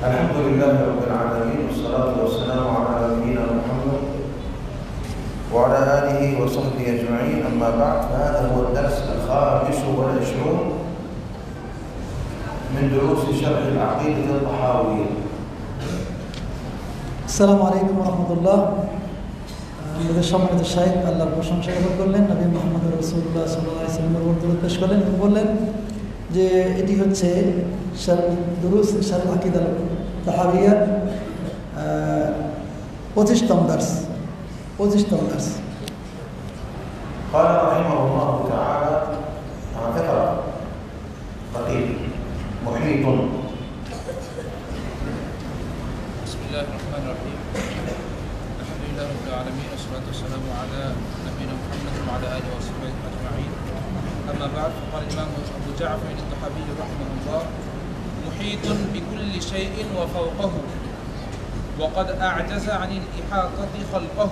الحمد لله رب العالمين والصلاة والسلام على نبينا محمد وعلى آله وصحبه أجمعين. أما بعد، فهذا هو الدرس 25 من دروس شرح العقيدة الطحاوية. আসসালামু আলাইকুম রহমতুল্লাহ। আমাদের সম্মানিত শাইখ আল্লাহর প্রশংসা করলেন, নবী মুহাম্মদ রাসূলুল্লাহ সাল্লাল্লাহু আলাইহি ওয়াসাল্লামের উপর দরুদ পেশ করলেন এবং বললেন যে এটি হচ্ছে দুরুস শারহ আকিদা তাহাবিয়ার 25তম দার্স। قال رحمه الله تعالى: اقرأ قتيل محيط. بسم الله الرحمن الرحيم. الحمد لله رب العالمين والصلاة والسلام على نبينا محمد وعلى آله وصحبه أجمعين. أما بعد، قال الإمام أبو جعفر الطحاوي رحمه الله: محيط بكل شيء وفوقه، وقد أعجز عن الإحاطة خلقه.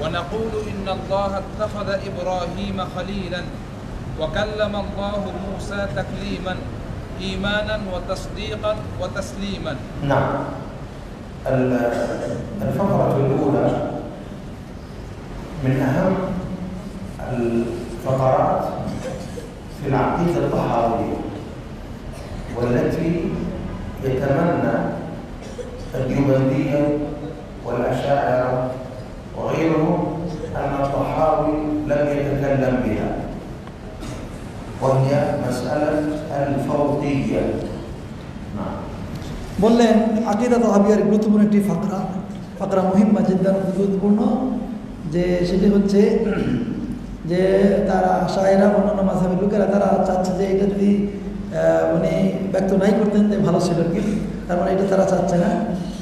ونقول إن الله اتخذ إبراهيم خليلا، وكلم الله موسى تكليما، إيمانا وتصديقا وتسليما. نعم. الفقرة الأولى من أهم الفقرات في العقيدة الطحاوية، والتي يتمنى الديوبندية والأشاعرة وغيرهم أن الطحاوي لم يتكلم بها، وهي مسألة الفوقية. نعم. বললেন আকিদা তাহাবিয়ার গুরুত্বপূর্ণ একটি ফাকরা মুহিম্মা জিদ্দান গুরুত্বপূর্ণ, যে সেটি হচ্ছে যে তারা আশায়েরা অন্যান্য মাযহাবের লোকেরা তারা চাচ্ছে যে এটা যদি উনি ব্যক্ত নাই করতেন যে ভালো ছিল কি। তার মানে এটা তারা চাচ্ছে না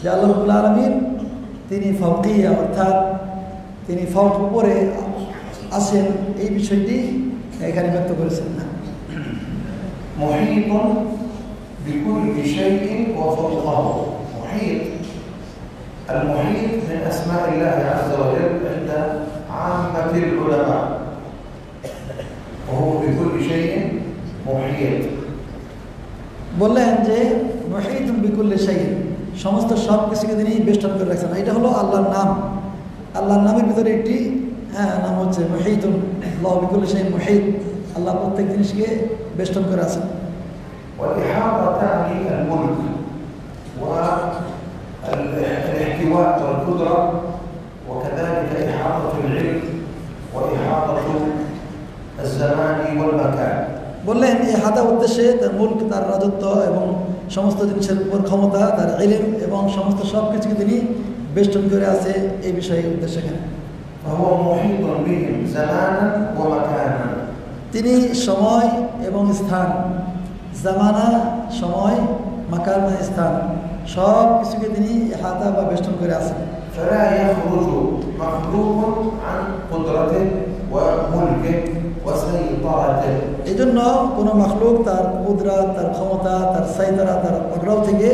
যে আল্লাহ রাব্বুল আলামিন তিনি ফাওকিয়া, অর্থাৎ তিনি ফাওক উপরে আছেন, এই বিষয়টি এখানে ব্যক্ত করেছেন না। محيط بكل شيء وفوقه. محيط، المحيط من أسماء الله عز وجل عند عامة العلماء، وهو بكل شيء محيط. বললেন যে মুহিত বিকুল্লি শাই, সমস্ত সব কিছুকে তিনি বেষ্টন করে রাখছেন। এটা হলো আল্লাহর নাম। আল্লাহর নামের ভিতরে একটি নাম হচ্ছে মুহিতুন, আল্লাহ বিকুল্লি শাই মুহিত, আল্লাহ প্রত্যেক জিনিসকে বেষ্টন করে আছেন। والإحاطة تعني الملك والاحتواء والقدرة، وكذلك إحاطة العلم وإحاطة الزمان والمكان. বললেন এই হাদা উদ্দেশ্যে তার মুলক, তার রাজত্ব এবং সমস্ত জিনিসের উপর ক্ষমতা, তার ইলম এবং সমস্ত সব কিছুকে তিনি বেষ্টন করে আছে, এই বিষয়ে উদ্দেশ্য এখানে। فهو محيط بهم زمانا ومكانا. তিনি সময় এবং স্থান, জামানা সময়, মাকান মানে স্থান, সব কিছুকে তিনি হাতা বা বেষ্টন করে আছেন। فلا يخرج مخلوق عن قدرته وملكه وسيطرته. এই জন্য কোনো মাখলুক তার কুদরত, তার ক্ষমতা, তার সাইতারা, তার আগ্রহ থেকে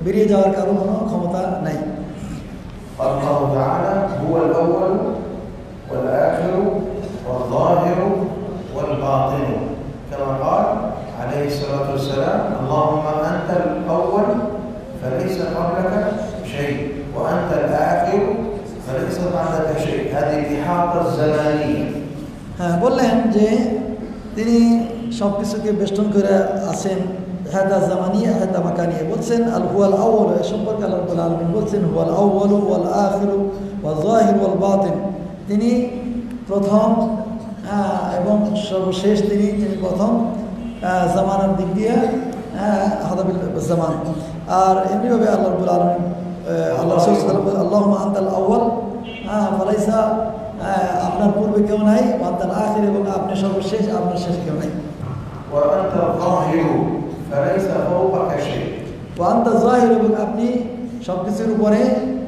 বেরিয়ে যাওয়ার কারো কোনো ক্ষমতা নাই। الله تعالى هو الأول والآخر والظاهر والباطن، كما قال عليه الصلاة والسلام: اللهم أنت الأول فليس قبلك شيء، وأنت الآخر فليس بعدك شيء. هذه الإحاطة الزمانية. বললেন যে তিনি সব কিছুকে বেষ্টন করে আছেন, হাদা জামানিয়া হাদা মাকানিয়া। বলছেন আল হুয়াল আউয়াল, এ সম্পর্কে আল্লাহ রাব্বুল আলামিন বলছেন হুয়াল আউয়াল ওয়াল আখির ওয়াল যাহির ওয়াল বাতিন, তিনি প্রথম এবং সর্বশেষ, তিনি প্রথম জামানার দিক দিয়ে হাদাবিল জামান। আর এমনিভাবে আল্লাহ রাব্বুল আলামিন আল্লাহ রাসূল সাল্লাল্লাহু আলাইহি আল্লাহুম্মা আনতাল আউয়াল ফালাইসা, আপনার পূর্বে কেউ নাই, আনতাল আখির, এবং আপনি সর্বশেষ, আপনার শেষ কেউ নাই। وأنت الظاهر فليس فوقك شيء. ওয়ান্তা যাহির, এবং আপনি সব কিছুর উপরে,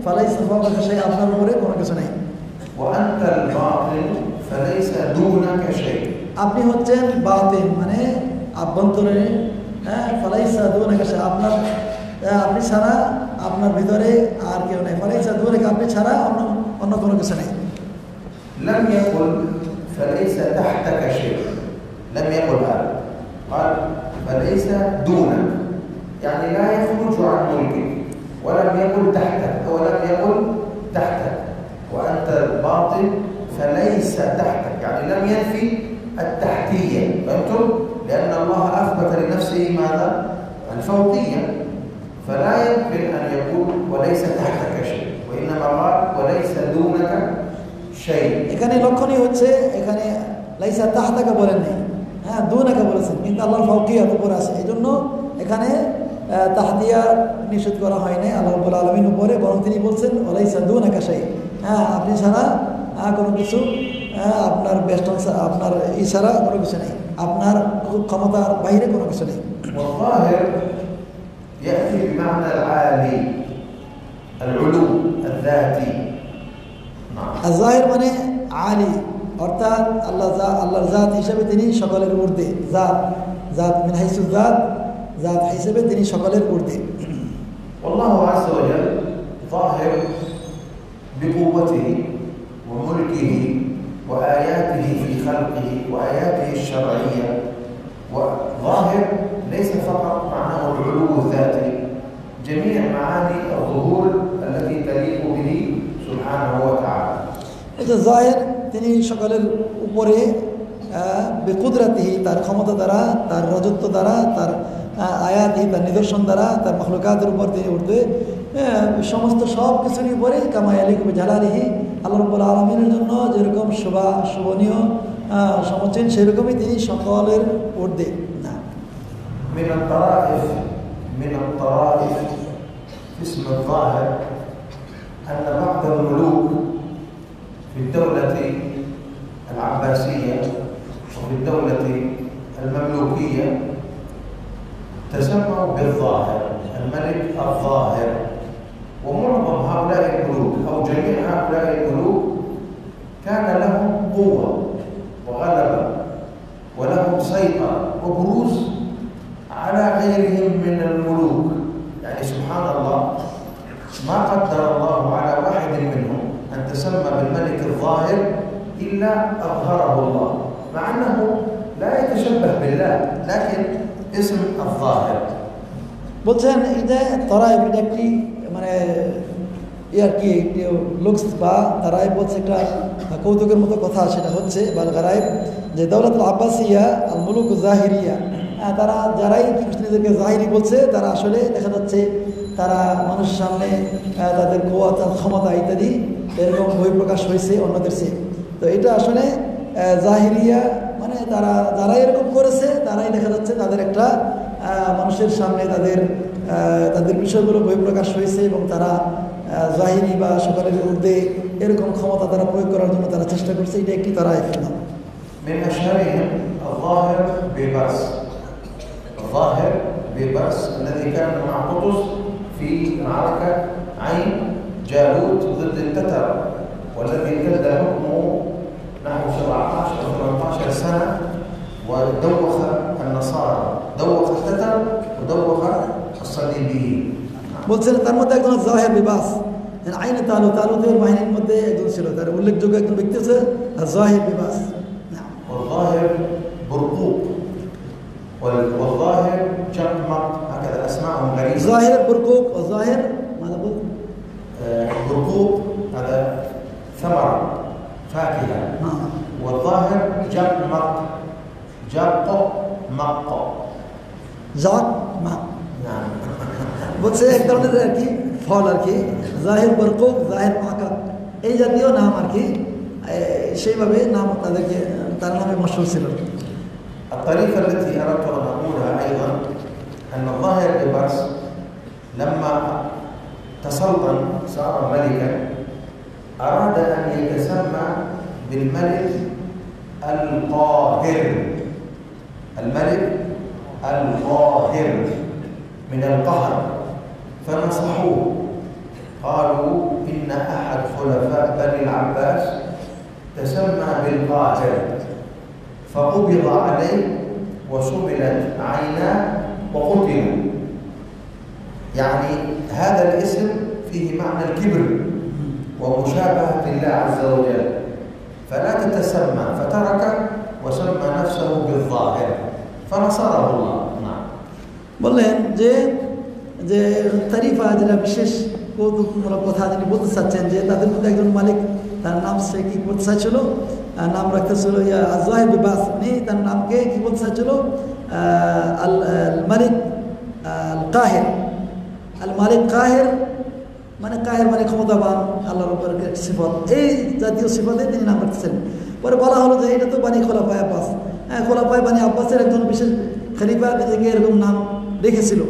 ফালাইসা ফাওকাকা শাই, আপনার উপরে কোনো কিছু নাই। وأنت الباطن فليس دونك شيء. আপনি হচ্ছেন বাতিন মানে আভ্যন্তরে, ফালাইসা দুনাকা শাই, আপনার আপনি ছাড়া আপনার ভিতরে আর কেউ নাই। ফালাইসা দুনাকা, আপনি ছাড়া অন্য কোনো কিছু নাই। لم يقل فليس تحتك شيء، لم يقل هذا، قال فليس دونك، يعني لا يخرج الفوقية، فلا يمكن أن يقول وليس تحتك شيء، وإنما قال وليس دونك شيء. এখানে লক্ষণীয় হচ্ছে এখানে লাইসা তাহতাকা বলেন নাই, হ্যাঁ দুনাকা বলেছেন, কিন্তু আল্লাহর ফাওকিয়াত উপরে আছে, এই জন্য এখানে তাহতিয়া নিষেধ করা হয় নাই আল্লাহ রাব্বুল আলামিন উপরে, বরং তিনি বলছেন ওয়ালাইসা দুনাকা শাই, হ্যাঁ আপনি ছাড়া কোনো কিছু, আপনার বেষ্টন আপনার ই ছাড়া কোনো কিছু নেই, আপনার ক্ষমতার বাইরে কোনো কিছু নেই। والظاهر يأتي بمعنى العالي العلو الذاتي. আর জাহির মানে আলী, অর্থাৎ আল্লাহর জাত হিসেবে তিনি সকলের ঊর্ধ্বে, জাত মিন হাইসু জাত হিসেবে তিনি সকলের ঊর্ধ্বে। والله عز وجل ظاهر بقوته وملكه وآياته في خلقه وآياته الشرعية، وظاهر ليس فقط معناه العلو الذاتي، جميع معاني الظهور التي تليق به سبحانه وتعالى. এটা জাহির তিনি সকলের উপরে বিকুদরাতিহি, তার ক্ষমতা দ্বারা, তার রাজত্ব দ্বারা, তার আয়াতি, তার নিদর্শন দ্বারা, তার মখলুকাতের উপর তিনি উঠবে, সমস্ত সব কিছুরই উপরে কামা ইয়ালিকু বিজালালিহি, আল্লাহ রাব্বুল আলামিনের জন্য যেরকম শোভনীয় সমচীন, সেরকমই তিনি সকলের ঊর্ধ্বে। না من الطرائف اسم الظاهر أن بعض الملوك في الدولة العباسية وفي الدولة المملوكية تسموا بالظاهر، الملك الظاهر. ومعظم هؤلاء الملوك أو جميع هؤلاء الملوك كان لهم قوة وغلبة ولهم سيطرة وبروز على غيرهم من الملوك. يعني سبحان الله ما قدر الله على واحد منهم أن تسمى بالملك الظاهر إلا أظهره الله، مع أنه لا يتشبه بالله لكن اسم الظاهر. বলছেন এই যে তরাইফ, এটা একটি মানে আর কি লুকস বা তারাইফ বলছে একটা কৌতুকের মতো কথা, সেটা হচ্ছে বাল গারাইব, যে দৌলতুল আব্বাসিয়া আল মুলুক জাহিরিয়া, তারা যারাই নিজেদেরকে জাহিরি বলছে তারা আসলে দেখা যাচ্ছে তারা মানুষের সামনে তাদের কোয়া, তার ক্ষমতা ইত্যাদি এরকম বহিঃপ্রকাশ হয়েছে অন্যদের চেয়ে। তো এটা আসলে জাহিরিয়া মানে তারা যারাই এরকম করেছে তারাই দেখা যাচ্ছে তাদের একটা মানুষের সামনে তাদের বিষয়গুলো বহিঃপ্রকাশ হয়েছে, এবং তারা জাহিরি বা সকলের ঊর্ধ্বে এরকম ক্ষমতা তারা প্রয়োগ করার জন্য তারা চেষ্টা করছে। এটা একটি তারা একদম من أشهرهم الظاهر بيبرس، الظاهر بيبرس الذي كان مع قطز في معركة عين جالوت ضد التتر، والذي امتد حكمه نحو 17 أو 18 سنة، ودوخ النصارى، دوخ التتر ودوخ الصليبيين. বলছেন তার মধ্যে একজন জাহির বিবাস, আইনে তালুতের বাহিনীর মধ্যে একজন ছিল, তার উল্লেখযোগ্য একজন ব্যক্তি হচ্ছে জাহির বিবাস। والظاهر برقوق والظاهر جمق، هكذا أسماءهم غريبة. ظاهر برقوق والظاهر ماذا قلت؟ برقوق هذا ثمرة فاكهة، والظاهر جمق جق مق জাক মা, نعم. বলছে এক ধরনের আর কি ফল আর কি, জাহির বরকুক, জাহির মাকা, এই জাতীয় নাম আর কি, সেইভাবে নাম তাদেরকে তার নামে মশহুর ছিল। الطريقة التي أردت أن أقولها أيضا أن الظاهر ببرس لما تسلطن صار ملكا أراد أن يتسمى بالملك القاهر، الملك القاهر من القهر، فنصحوه قالوا إن أحد خلفاء بني العباس تسمى بالقاهر، فقبض عليه وسملت عيناه وقتل. يعني هذا الاسم فيه معنى الكبر ومشابهة الله عز وجل، فلا تتسمى، فترك وسمى نفسه بالظاهر فنصره الله. نعم. বললেন যে যে তারিফা, যেটা বিশেষ কৌতুকমূলক কথা যিনি বলতে চাচ্ছেন, যে তাদের মধ্যে একজন মালিক, তার নাম সে কি বলতে চাইছিল, নাম রাখতেছিল জাহির বিবাস, উনি তার নামকে কি বলতে চাইছিল আল মালিক আল কাহের, আল মালিক কাহের মানে কাহের মানে ক্ষমতাবান, আল্লাহর উপর সিফত, এই জাতীয় সিফতে তিনি নাম রাখতেছেন। পরে বলা হলো যে এটা তো বানি খোলাফায়ে আব্বাস, হ্যাঁ খোলাফায়ে বানি আব্বাসের একজন বিশেষ খলিফা নিজেকে এরকম নাম রেখেছিল।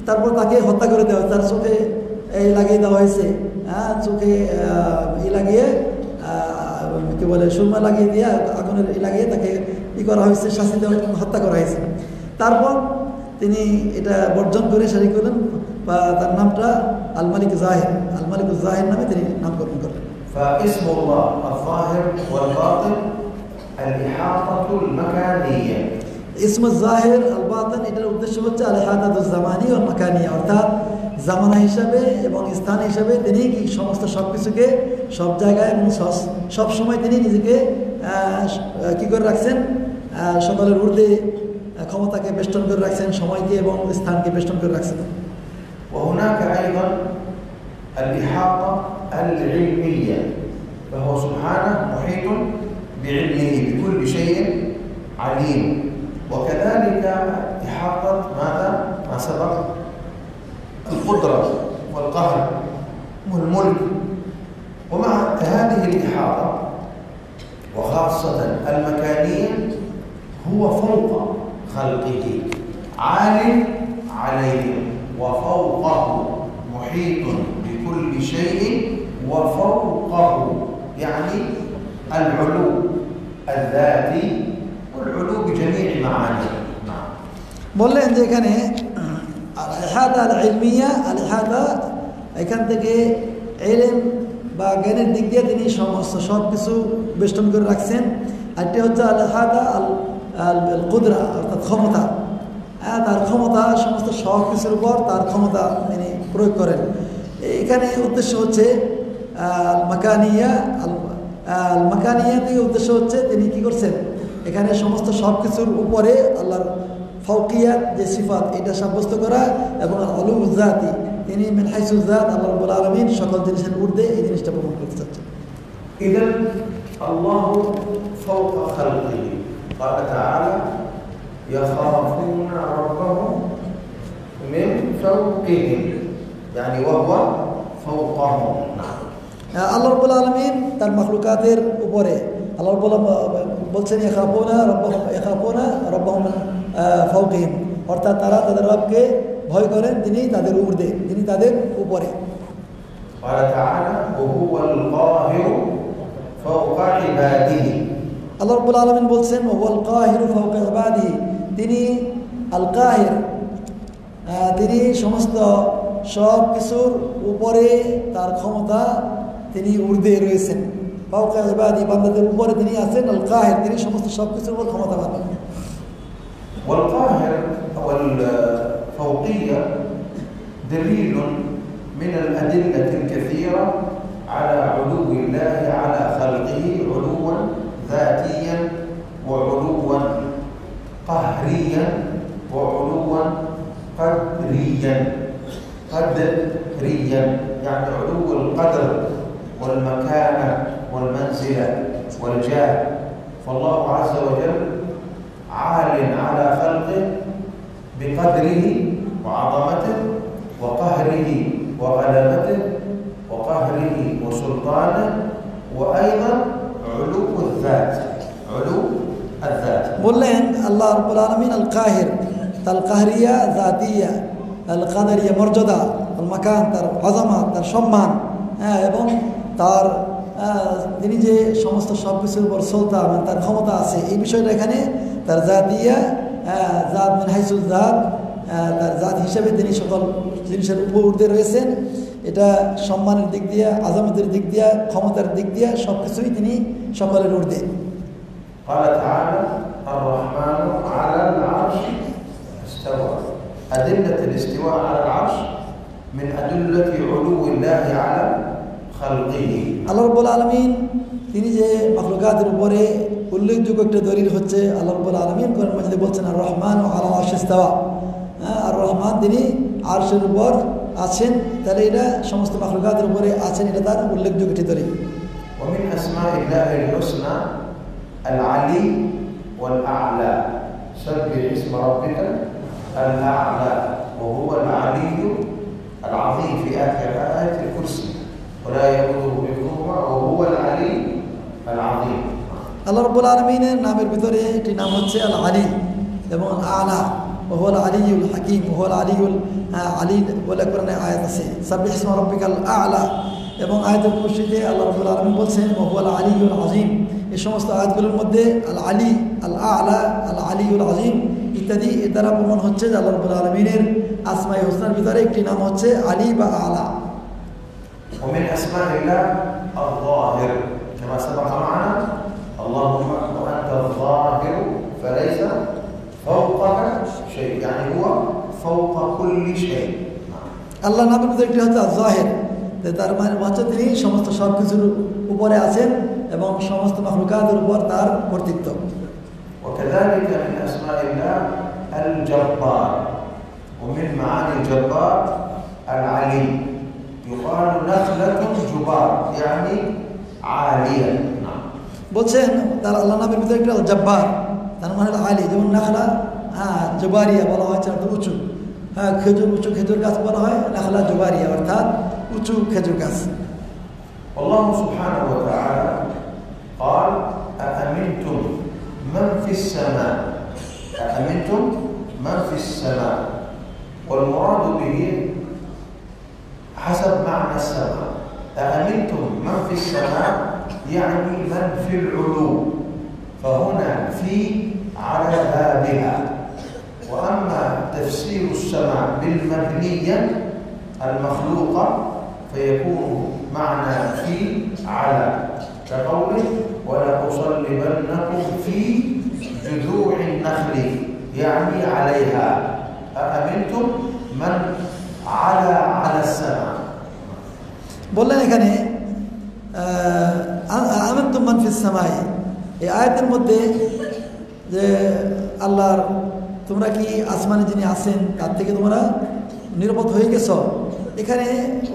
তারপর তাকে হত্যা করে দেওয়া, তার চোখে এই লাগিয়ে দেওয়া হয়েছে, হ্যাঁ চোখে লাগিয়ে কি বলে সুরমা লাগিয়ে দিয়ে আগুনের লাগিয়ে তাকে করা হয়েছে, শাস্তি দেওয়া হয়েছে, হত্যা করা হয়েছে। তারপর তিনি এটা বর্জন করে শারী করলেন বা তার নামটা আল মালিক জাহির, আল মালিক জাহির নামে তিনি নামকরণ করলেন। فاسم الله الظاهر والباطن الإحاطة المكانية। اسم الظاهر الباطن এটার উদ্দেশ্য হচ্ছে আল ইহাতাতুজ জামানি ওয়াল মাকানিয়া, অর্থাৎ জামানা হিসাবে এবং স্থান হিসাবে তিনি সমস্ত সব কিছুকে সব জায়গায় এবং সব সময় তিনি নিজেকে কি করে রাখছেন, সকলের ঊর্ধ্বে ক্ষমতাকে বেষ্টন করে রাখছেন, সময়কে এবং স্থানকে বেষ্টন করে রাখছেন। وهناك أيضا الإحاطة العلمية، فهو سبحانه محيط بعلمه بكل شيء عليم. وكذلك إحاطة ماذا؟ ما سبق، القدرة والقهر والملك. ومع هذه الإحاطة وخاصة المكانية هو فوق خلقه، عال عليهم وفوقه، محيط بكل شيء وفوقه، يعني العلو الذاتي والعلو بجميع معانيه. বললেন যে এখানে আল ইহাতা আল ইলমিয়া, আল ইহাতা এখান থেকে ইলম বা জ্ঞানের দিক দিয়ে তিনি সমস্ত সব কিছু বেষ্টন করে রাখছেন। আরেকটি হচ্ছে আল ইহাতা আল কুদরা, অর্থাৎ ক্ষমতা, তার ক্ষমতা সমস্ত সব কিছুর উপর তার ক্ষমতা তিনি প্রয়োগ করেন। এখানে উদ্দেশ্য হচ্ছে আল মাকানিয়া, আল মাকানিয়া থেকে উদ্দেশ্য হচ্ছে তিনি কি করছেন, এখানে সমস্ত সব কিছুর উপরে আল্লাহর ফাওকিয়াত যে সিফাত এটা সাব্যস্ত করা, এবং আলু জাতি তিনি মিন হাইসু জাত আল্লাহ রাব্বুল আলামিন সকল জিনিসের ঊর্ধ্বে, এই জিনিসটা প্রমাণ করতে চাচ্ছেন। ইদান আল্লাহু ফাওকা খালকিহি, ক্বালা তাআলা ইয়াখাফুনা রাব্বাহুম মিন ফাওকিহিম, يعني وهو فوقهم. আল্লাহ রাব্বুল আলামিন তার মাখলুকাতের উপরে, আল্লাহ বলছেন ইয়াখাফুনা রাব্বাহুম ফাওকিহিম, অর্থাৎ তারা তাদের রবকে ভয় করেন, তিনি তাদের ঊর্ধ্বে, তিনি তাদের উপরে। قال تعالى وهو القاهر فوق عباده, আল্লাহ রাব্বুল আলামিন বলছেন ওয়াল কাহিরু ফাওকা ইবাদিহি, তিনি আল কাহির, তিনি সমস্ত সব কিছুর উপরে তার ক্ষমতা, তিনি ঊর্ধ্বে রয়েছেন। ফাওকা ইবাদি, বান্দাদের উপরে তিনি আছেন। আল কাহির, তিনি সমস্ত সব কিছুর উপর ক্ষমতাবান। والقاهر والفوقية دليل من الأدلة الكثيرة على علو الله على خلقه، علوا ذاتيا وعلوا قهريا وعلوا قدريا. يعني علو القدر والمكانة والمنزلة والجاه، فالله عز وجل عال على خلقه بقدره وعظمته وقهره وغلبته وقهره وسلطانه، وأيضا علو الذات، علو الذات. বললেন আল্লাহ রাব্বুল আলামিন আল কাহির, তার কাহরিয়া জাতিয়া, আল কাদরিয়া মর্যাদা, আল মাকান তার আযামাত, তার সম্মান, এবং তার তিনি যে সমস্ত সব কিছুর উপর সুলতান, তার ক্ষমতা আছে, এই বিষয়টা এখানে তার জাতিয়া, জাত মিন হাইসুল জাত, তার জাত হিসেবে তিনি সকল জিনিসের উপর ঊর্ধ্বে রয়েছেন। এটা সম্মানের দিক দিয়ে, আযামতের দিক দিয়ে, ক্ষমতার দিক দিয়ে সব কিছুই তিনি সকলের ঊর্ধ্বে। قال تعالى الرحمن على العرش استوى. أدلة الاستواء على العرش من أدلة علو الله على خلقه. আল্লাহ রাব্বুল আলামিন তিনি যে মাখলুকাতের উপরে উল্লেখযোগ্য একটা দলিল হচ্ছে, আল্লাহ রাব্বুল আলামিন কোরআন মাজিদে বলছেন আর রহমান আলা আরশ ইস্তাওয়া, আর রহমান তিনি আরশের উপর আছেন, তাহলে এটা সমস্ত মাখলুকাতের উপরে আছেন, এটা তার উল্লেখযোগ্য একটি দলিল। ومن أسماء الله الحسنى العلي والأعلى، سبح اسم ربك الأعلى. রাব্বুল আলামিনের নামের ভিতরে একটি নাম হচ্ছে আল আলী এবং আলা, ওহুয়াল আলিউল হাকিম, ওহুয়াল আলিউল আলী বলে কোরআনে আয়াত আছে, সাব্বিহ ইসমা রাব্বিকাল আ'লা। এবং আয়াতুল কুরসিতে আল্লাহ রাব্বুল আলামিন বলছেন ওহুয়াল আলিউল আযীম। এই সমস্ত আয়াতগুলোর মধ্যে আল আলী, আল আ'লা, আল আলিউল আযীম ইত্যাদি এর দ্বারা প্রমাণ হচ্ছে যে আল্লাহ রাব্বুল আলামিনের আসমায়ে হুসনার ভিতরে একটি নাম হচ্ছে আলী বা আ'লা। ومن أسماء الله الظاهر كما سبق معنا، اللهم وأنت الظاهر فليس فوقك شيء، يعني هو فوق كل شيء. আল্লাহ নামের মধ্যে একটি হচ্ছে জাহির, তার মানে হচ্ছে তিনি সমস্ত সব কিছুর উপরে আছেন এবং সমস্ত মাখলুকাতের উপর তার কর্তৃত্ব। وكذلك من أسماء الله الجبار، ومن معاني الجبار العلي، يقال نخلة جبار يعني عالية. বলছেন তার আল্লাহ নামের ভিতরে একটি জব্বার, তার মানে আলী, যেমন নাখলা জুবারিয়া বলা হয়েছে অর্থাৎ উঁচু, খেজুর উঁচু খেজুর গাছ বলা হয় নাখলা জুবারিয়া অর্থাৎ উঁচু খেজুর গাছ। والله سبحانه وتعالى قال أأمنتم من في السماء، أأمنتم من في السماء، والمراد به حسب معنى السماء. أأمنتم من في السماء يعني من في العلو، فهنا في على بابها. وأما تفسير السماء بالمبنية المخلوقة فيكون معنى في على، كقوله ولأصلبنكم في جذوع النخل يعني عليها. أأمنتم من على السماء. বললেন এখানে আমিনতুম মান ফিস সামাই, এই আয়াতের মধ্যে যে আল্লাহর তোমরা কি আসমানে যিনি আছেন তার থেকে তোমরা নিরাপদ হয়ে গেছ, এখানে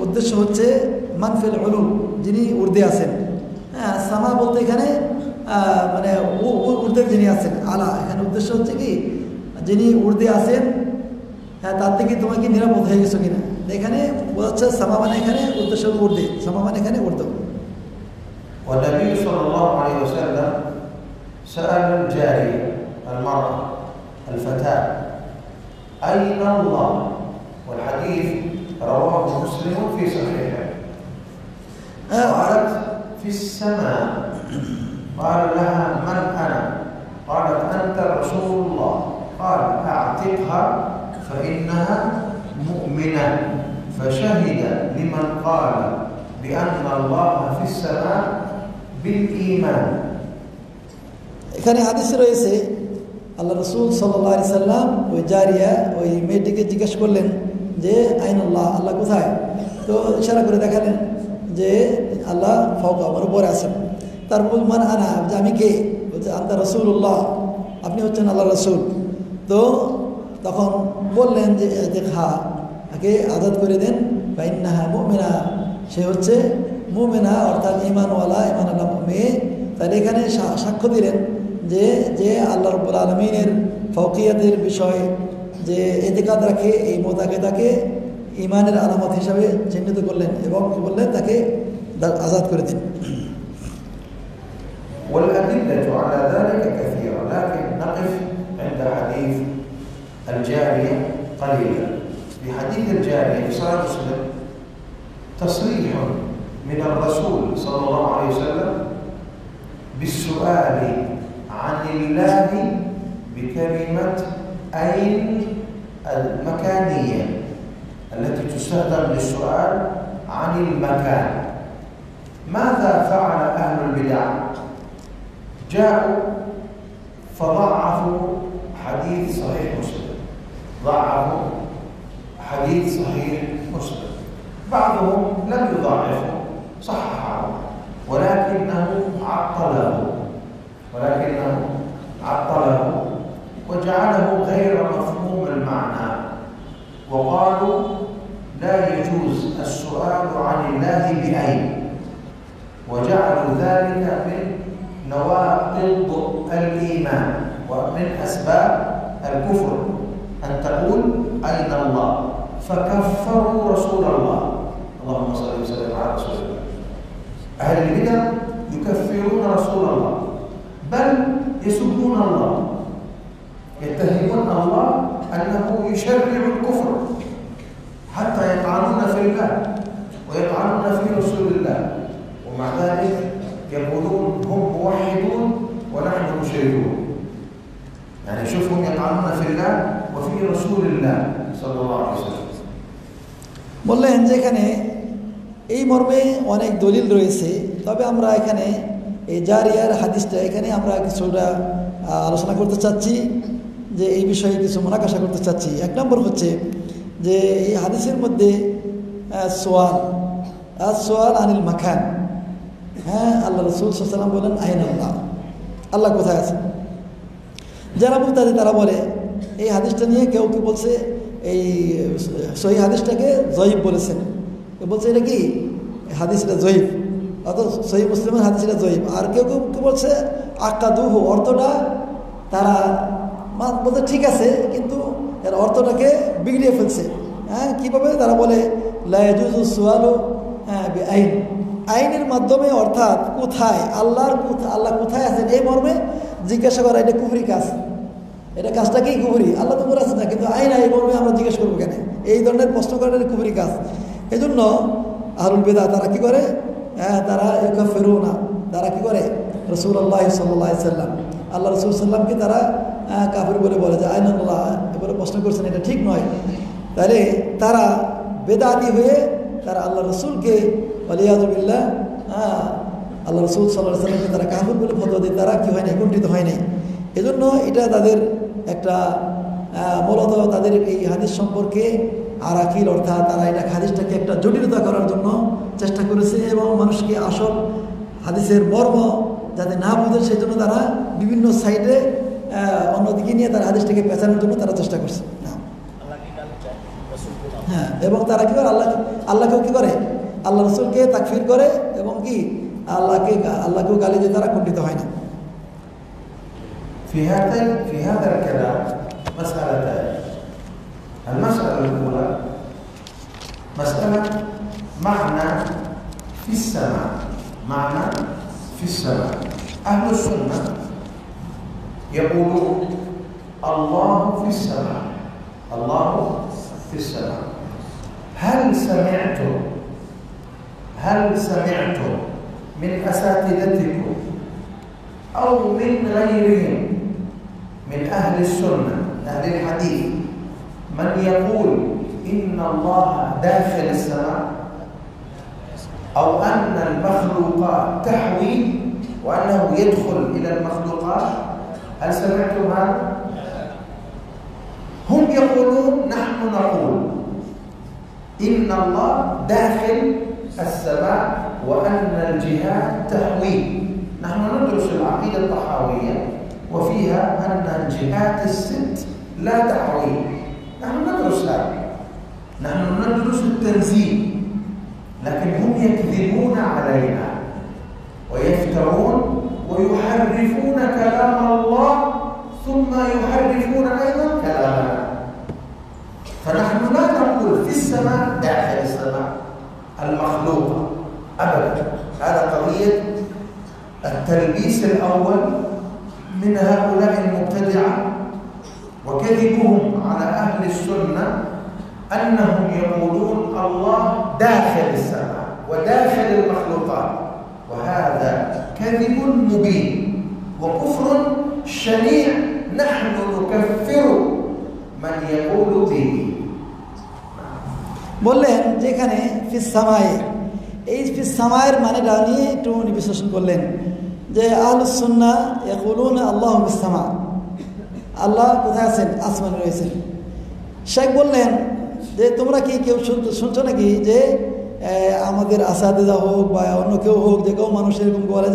উদ্দেশ্য হচ্ছে মানফিল উলু, যিনি ঊর্ধ্বে আছেন। হ্যাঁ, সামা বলতে এখানে মানে ঊর্ধ্বে যিনি আছেন, আলা, এখানে উদ্দেশ্য হচ্ছে কি যিনি ঊর্ধ্বে আছেন, হ্যাঁ তার থেকে তোমরা কি নিরাপদ হয়ে গেছো কিনা। এখানে বোঝাচ্ছে সামা মানে এখানে উদ্দেশ্য ঊর্ধ্বে, সামা মানে এখানে ঊর্ধ্ব। والنبي صلى الله عليه وسلم سأل الجارية المرأة الفتاة أين الله، والحديث رواه مسلم في صحيحه. قالت في السماء. قال لها من أنا؟ قالت أنت رسول الله. قال أعتقها فإنها مؤمنة. فشهد لمن قال بأن الله في السماء بالإيمان. এখানে হাদিসে রয়েছে আল্লাহ রসুল সাল্লাল্লাহু আলাইহি সাল্লাম ওই জারিয়া ওই মেয়েটিকে জিজ্ঞেস করলেন যে আইনুল্লাহ, আল্লাহ কোথায়? তো ইশারা করে দেখালেন যে আল্লাহ ফাওকা, আমার উপরে আছেন। তারপর মান আনা, যে আমি কে? বলছে আনতা রাসূলুল্লাহ, আপনি হচ্ছেন আল্লাহ রসুল। তো তখন বললেন যে দেখা তাকে আজাদ করে দেন, ফাইন্নাহা মুমিনা, সে হচ্ছে মুমিনা অর্থাৎ ইমানওয়ালা, ইমানওয়ালা মেয়ে। তাহলে এখানে সাক্ষ্য দিলেন যে যে আল্লাহ রাব্বুল আলামিনের ফাওকিয়াতের বিষয় যে এতেকাদ রাখে, এই মোতাকেদাকে ইমানের আলামত হিসাবে চিহ্নিত করলেন এবং বললেন তাকে আজাদ করে দিন। والأدلة على ذلك كثيرة، لكن نقف عند حديث الجارية قليلا. في حديث الجارية في صحيح مسلم تصريح من الرسول صلى الله عليه وسلم بالسؤال عن الله بكلمة أين المكانية التي تستخدم للسؤال عن المكان. ماذا فعل أهل البدع؟ جاءوا فضعفوا حديث صحيح مسلم، ضعفوا حديث صحيح مسلم. بعضهم لم يضعفه، صححه، ولكنه عطله وجعله غير مفهوم المعنى، وقالوا لا يجوز السؤال عن الله بأين، وجعلوا ذلك من نواقض الإيمان ومن أسباب الكفر أن تقول أين الله، فكفروا رسول الله. اللهم صل وسلم على رسول الله. أهل البدع يكفرون رسول الله بل يسبون الله، يتهمون الله أنه يشرع الكفر حتى يطعنون في الله ويطعنون في رسول الله، ومع ذلك يقولون هم موحدون ونحن مشركون. يعني شوفهم يطعنون في الله وفي رسول الله صلى الله عليه وسلم. বললেন যে এখানে এই মর্মে অনেক দলিল রয়েছে, তবে আমরা এখানে এই জারিয়ার হাদিসটা এখানে আমরা কিছুটা আলোচনা করতে চাচ্ছি, যে এই বিষয়ে কিছু মুনাকাশা করতে চাচ্ছি। এক নম্বর হচ্ছে যে এই হাদিসের মধ্যে সোয়াল আনিল মাখান, হ্যাঁ, আল্লাহ রসুল সাল্লাল্লাহু আলাইহি ওয়াসাল্লাম বলেন আইন আল্লাহ, আল্লাহ কোথায় আছে। যারা মুফতাদি তারা বলে এই হাদিসটা নিয়ে কেউ কি বলছে এই সহি হাদিসটাকে জয়ীফ বলেছেন, বলছে এটা কি হাদিসটা জয়ীফ, অর্থাৎ সহি মুসলিমের হাদিসটা জয়ীফ। আর কেউ কেউ কি বলছে আকাদুহু, অর্থটা তারা বলতে ঠিক আছে কিন্তু এর অর্থটাকে বিগড়িয়ে ফেলছে। হ্যাঁ, কীভাবে তারা বলে লা ইয়াজুজু সুআলু বিআইন, আইনের মাধ্যমে, অর্থাৎ কোথায় আল্লাহ কোথায় আছেন এই মর্মে জিজ্ঞাসা করা এটা কুফরি কাজ। এটা কাজটা কি কুফরি, আল্লাহ তো বলে আছে না, কিন্তু আইন এই মর্মে আমরা জিজ্ঞেস করবো কেন, এই ধরনের প্রশ্ন করাটা কুফরি কাজ। এই জন্য আহলুল বিদআহ তারা কি করে, তারা ইউকাফিরুনা, তারা কি করে রাসূলুল্লাহ সাল্লাল্লাহু আলাইহি ওয়াসাল্লাম, আল্লাহ রাসূল সাল্লামকে তারা কাফির বলে যে আইন আল্লাহ, এবারে প্রশ্ন করছেন এটা ঠিক নয়। তাহলে তারা বেদাতি হয়ে তারা আল্লাহ রসুলকে ওয়ালিয়াযু বিল্লাহ, আল্লাহ রসুল সাল্লাল্লাহু আলাইহি ওয়াসাল্লামকে তারা কাফির বলে ফতোয়া দিয়ে তারা কি হয় নাই, কুণ্ঠিত হয় নাই। এজন্য এটা তাদের একটা মূলত তাদের এই হাদিস সম্পর্কে আরাকিল, অর্থাৎ তারা এটা হাদিসটাকে একটা জটিলতা করার জন্য চেষ্টা করেছে এবং মানুষকে আসল হাদিসের মর্ম যাতে না বুঝে সেই জন্য তারা বিভিন্ন সাইডে অন্যদিকে নিয়ে তারা হাদিসটাকে পেঁচানোর জন্য তারা চেষ্টা করছে। হ্যাঁ, এবং তারা কি করে আল্লাহকেও কি করে, আল্লাহ রসুলকে তাকফির করে এবং কি আল্লাহকেও গালি দিয়ে তারা কুণ্ঠিত হয় না। في هذا الكلام مسألتان. المسألة الأولى مسألة معنى في السماء، معنى في السماء. أهل السنة يقولون الله في السماء، الله في السماء. هل سمعتم من أساتذتكم أو من غيرهم من أهل السنة أهل الحديث من يقول إن الله داخل السماء، أو أن المخلوقات تحوي وأنه يدخل إلى المخلوقات؟ هل سمعتم هذا؟ هم يقولون نحن نقول إن الله داخل السماء وأن الجهات تحوي. نحن ندرس العقيدة الطحاوية وفيها أن الجهات الست لا تحوي، نحن ندرس هذا، نحن ندرس التنزيل، لكن هم يكذبون علينا ويفترون ويحرفون كلام الله ثم يحرفون أيضا كلامنا. فنحن لا نقول في السماء داخل السماء المخلوقة أبدا. هذا قضية التلبيس الأول من هؤلاء المبتدعة وكذبهم على أهل السنة أنهم يقولون الله داخل السماء وداخل المخلوقات، وهذا كذب مبين وكفر شنيع. نحن نكفر من يقول به. বললেন যেখানে ফিস সামায়ে, এই ফিস সামায়ের মানেটা নিয়ে একটু বিশ্লেষণ করলেন যে আহলুস সুন্নাহ ইয়াকুলুনা আল্লাহু ফিস সামা, আল্লাহ কোথায় আছেন, আসমানে রয়েছেন। শেখ বললেন যে তোমরা কি কেউ শুনছো নাকি যে আমাদের আসাদিজা হোক বা অন্য কেউ হোক, যে কেউ মানুষ এরকম বলে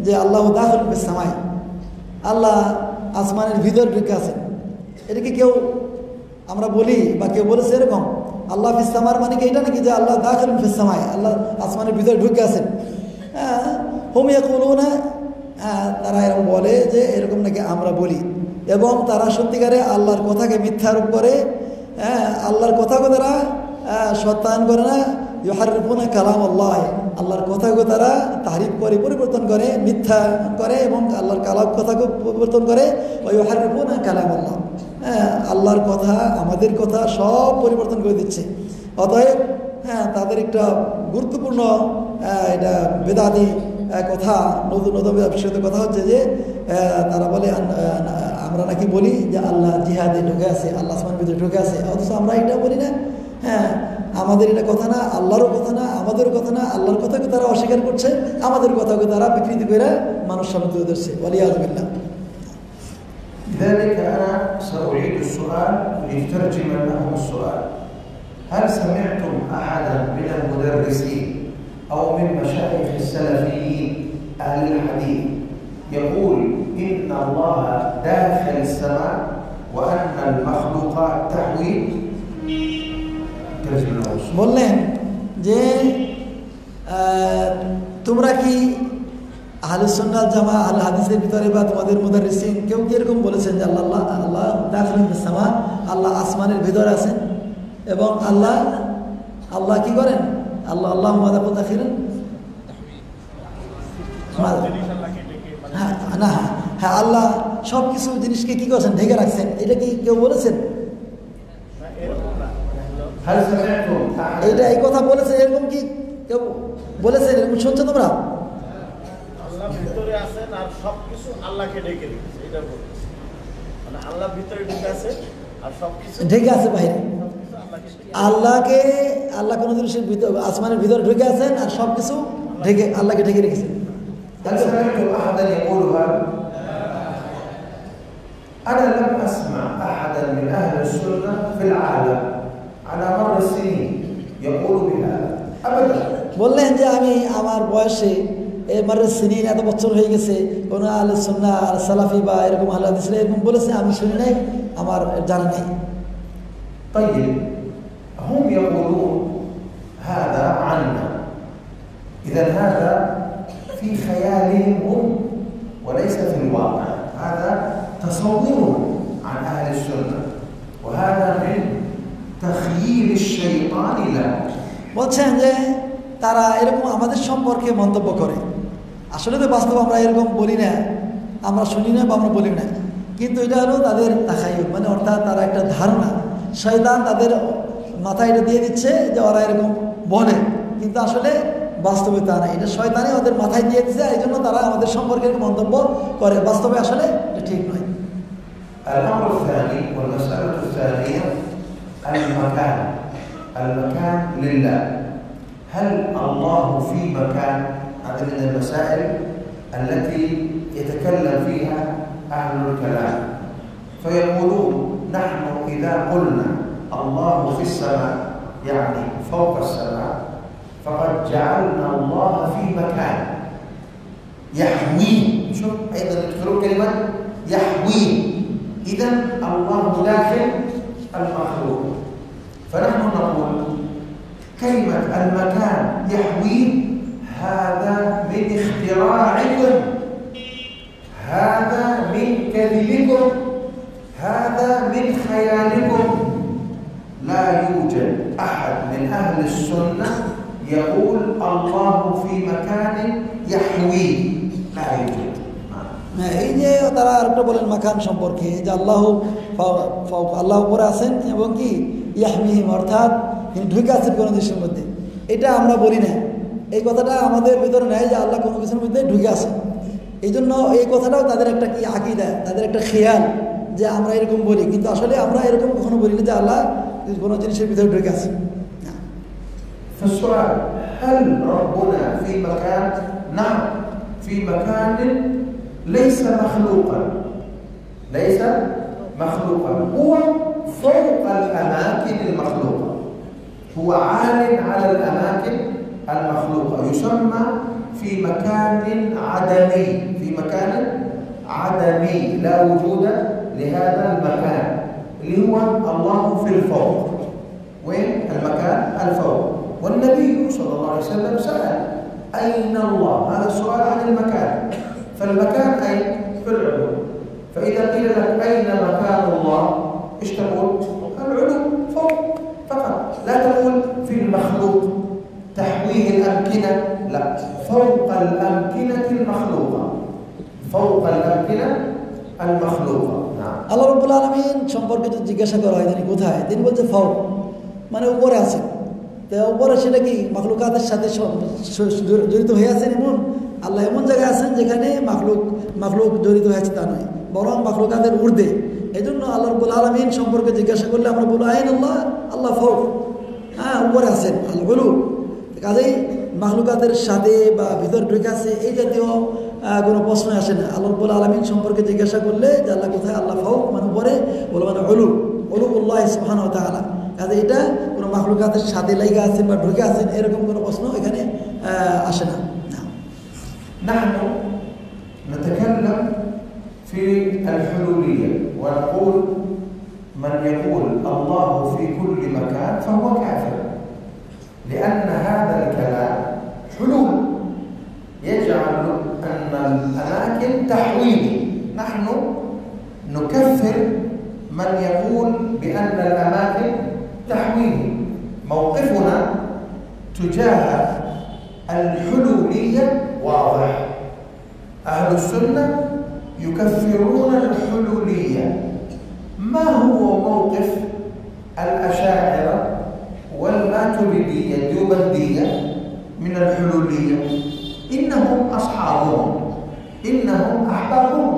যে আল্লাহ দাখিল ফিস সামায়ে, আল্লাহ আসমানের ভিতর ঢুকে আছেন। এটা কি কেউ আমরা বলি বা কেউ বলেছে এরকম? আল্লাহ ফিস সামার মানে কি এটা নাকি যে আল্লাহ দাখিল ফিস সামায়ে, আল্লাহ আসমানের ভিতরে ঢুকে আছেন? হুম ইয়াকুলুনা, তারা এরকম বলে যে এরকম নাকি আমরা বলি, এবং তারা সত্যিকারে আল্লাহর কথাকে মিথ্যা আরোপ করে, আল্লাহর কথাকে তারা সত্যায়ন করে না, ইউহারিফুনা কালাম আল্লাহ, আল্লাহর কথাকে তারা তাহরিফ করে, পরিবর্তন করে, মিথ্যা করে এবং আল্লাহর কালাম কথাকে পরিবর্তন করে। ইউহারিফুনা কালাম আল্লাহ, হ্যাঁ, আল্লাহর কথা আমাদের কথা সব পরিবর্তন করে দিচ্ছে। অতএব হ্যাঁ, তাদের একটা গুরুত্বপূর্ণ এটা বেদাদি কথা, নতুন নতুন বিষয়ত কথা হচ্ছে যে তারা বলে আমরা নাকি বলি যে আল্লাহ জিহাদে ঢুকে আছে, আল্লাহ আসমানের ভিতরে ঢুকে আছে, অথচ আমরা এটা বলি না। হ্যাঁ, আমাদের এটা কথা না, আল্লাহরও কথা না, আমাদেরও কথা না। আল্লাহর কথাকে তারা অস্বীকার করছে, আমাদের কথাকে তারা বিকৃতি করে মানুষ সামনে তুলে ধরছে। ওয়ালিয়াযু বিল্লাহ। لذلك أنا سأعيد السؤال لترجم لهم السؤال. هل سمعتم أحدا من المدرسين أو من مشايخ السلفيين أهل الحديث يقول إن الله داخل السماء وأن المخلوقات تحوي؟ বললেন যে তোমরা কি আহলে সুন্নাত জামা আহলে হাদিসের ভিতরে বা তোমাদের মুদাররিসিন কেউ কি এরকম বলেছেন যে আল্লাহ আল্লাহ দাখিলুন ফিস সামা, আল্লাহ আসমানের ভিতরে আছেন এবং আল্লাহ আল্লাহ কি করেন? আল্লাহ আল্লাহ মাদাকুল দাখিলুন, না হ্যাঁ, আল্লাহ সব কিছু জিনিসকে কি করছেন? ঢেকে রাখছেন। এটা কি কেউ বলেছেন? এইটা এই কথা বলেছে, এরকম কি কেউ বলেছে? এরকম শুনছো তোমরা? আল্লাহ ভিতরে আছেন আর সবকিছু আল্লাহকে ঢেকে রেখেছে, এটা বলেছে। মানে আল্লাহ ভিতরে ঢেকে আছে আর সবকিছু ঢেকে আছে বাইরে। আল্লাহকে আল্লাহ কোন জিনিসের ভিতর আসমানের ভিতরে ঢুকে আছেন আর সবকিছু ঢেকে আল্লাহকে ঢেকে রেখেছেন। هل سمعتم أحدا يقولها؟ أنا لم أسمع أحدا من أهل السنة في العالم على مر السنين يقول بهذا أبدا. বললেন যে আমি আমার বয়সে মারের সিনিন এত বছর হয়ে গেছে, কোনো আহলে সুন্নাহ আর সালাফি বা এরকম আহলে হাদিসরা এরকম বলেছে আমি শুনি নাই, আমার জানা নাই। طيب هم يقولون هذا عنا، إذا هذا في خيالهم هم وليس في الواقع، هذا تصورهم عن أهل السنة وهذا من تخييل الشيطان لهم. বলছেন যে তারা এরকম আমাদের সম্পর্কে মন্তব্য করে, আসলে তো বাস্তব আমরা এরকম বলি না, আমরা শুনি না বা আমরা বলি না, কিন্তু এটা হলো তাদের তাখায়ুল, মানে অর্থাৎ তারা একটা ধারণা, শয়তান তাদের মাথায় এটা দিয়ে দিচ্ছে যে ওরা এরকম বলে, কিন্তু আসলে বাস্তবে তা না, এটা শয়তানে ওদের মাথায় দিয়ে দিচ্ছে, এই জন্য তারা আমাদের সম্পর্কে মন্তব্য করে, বাস্তবে আসলে এটা ঠিক নয়। الأمر الثاني والمسألة الثانية المكان. المكان لله. هل الله في مكان؟ هذا من المسائل التي يتكلم فيها أهل الكلام، فيقولون نحن إذا قلنا الله في السماء يعني فوق السماء فقد جعلنا الله في مكان يحويه. شوف أيضا يدخلون كلمة يحويه، إذا الله داخل المخلوق. فنحن نقول كلمة المكان يحويه هذا من اختراعكم، هذا من كذبكم، هذا من خيالكم. لا يوجد أحد من أهل السنة يقول الله في مكان يحويه، لا يوجد. এই যে তারা আরেকটা বলেন মাকান সম্পর্কে যে আল্লাহ আল্লাহ উপরে আছেন এবং কি ইয়াহমিহিম অর্থাৎ তিনি ঢুকে আছেন কোনো জিনিসের মধ্যে, এটা আমরা বলি না। এই কথাটা আমাদের ভিতরে নেয় যে আল্লাহ কোনো কিছুর মধ্যে ঢুকে আছে, এই জন্য এই কথাটাও তাদের একটা কি আকীদা, তাদের একটা খেয়াল যে আমরা এরকম বলি, কিন্তু আসলে আমরা এরকম কখনো বলি না যে আল্লাহ কোনো জিনিসের ভিতরে ঢুকে আছে। فالسؤال هل ربنا في مكان؟ نعم في مكان ليس مخلوقا، ليس مخلوقا، هو فوق الأماكن المخلوقة، هو عال على الأماكن المخلوقة، يسمى في مكان عدمي، في مكان عدمي لا وجود لهذا المكان اللي هو الله في الفوق. وين المكان؟ الفوق. والنبي صلى الله عليه وسلم سأل أين الله؟ هذا السؤال عن المكان، فالمكان أين؟ في العلو. فإذا قيل لك أين مكان الله؟ إيش تقول؟ العلو، فوق فقط، لا تقول في المخلوق، تشبيه الأمكنة، لا، فوق الأمكنة المخلوقة، فوق الأمكنة المخلوقة. نعم. আল্লাহ রাব্বুল আলামিন সম্পর্কে যদি জিজ্ঞাসা করা হয় তিনি কোথায়, তিনি বলছে ফাও, মানে উপরে আছে। তো উপরে সেটা কি মাখলুকাতের সাথে জড়িত হয়ে আছেন এমন? আল্লাহ এমন জায়গায় আছেন যেখানে মাখলুক জড়িত হয়েছে তা নয়, বরং মাখলুকাতের ঊর্ধ্বে। এই জন্য আল্লাহ রাব্বুল আলামিন সম্পর্কে জিজ্ঞাসা করলে আমরা বলবো আইন আল্লাহ, আল্লাহ ফাও, হ্যাঁ উপরে আছেন, আল উলু। কাজেই মাখলুকাতের সাথে বা ভিতর ঢুকে আছে এই জাতীয় কোনো প্রশ্ন আসে না। আল্লাহ রাব্বুল আলামিন সম্পর্কে জিজ্ঞাসা করলে যে আল্লাহ কোথায়, আল্লাহ ফাও মানে উপরে, বলে মানে উলুল্লাহ সুবহানাহু ওয়া তাআলা। কাজে এটা কোনো মাখলুকাতের সাথে লাইগা আছেন বা ঢুকে আছেন এরকম কোনো প্রশ্ন এখানে আসে না। نحن نتكلم في الحلولية ونقول من يقول الله في كل مكان فهو كافر، لأن هذا الكلام حلول يجعل أن الأماكن تحويلي. نحن نكفر من يقول بأن الأماكن تحويلي. موقفنا تجاه الحلولية واضح. أهل السنة يكفرون الحلولية. ما هو موقف الأشاعرة والماتريدية الديوبندية من الحلولية؟ إنهم أصحابهم، إنهم أحبابهم،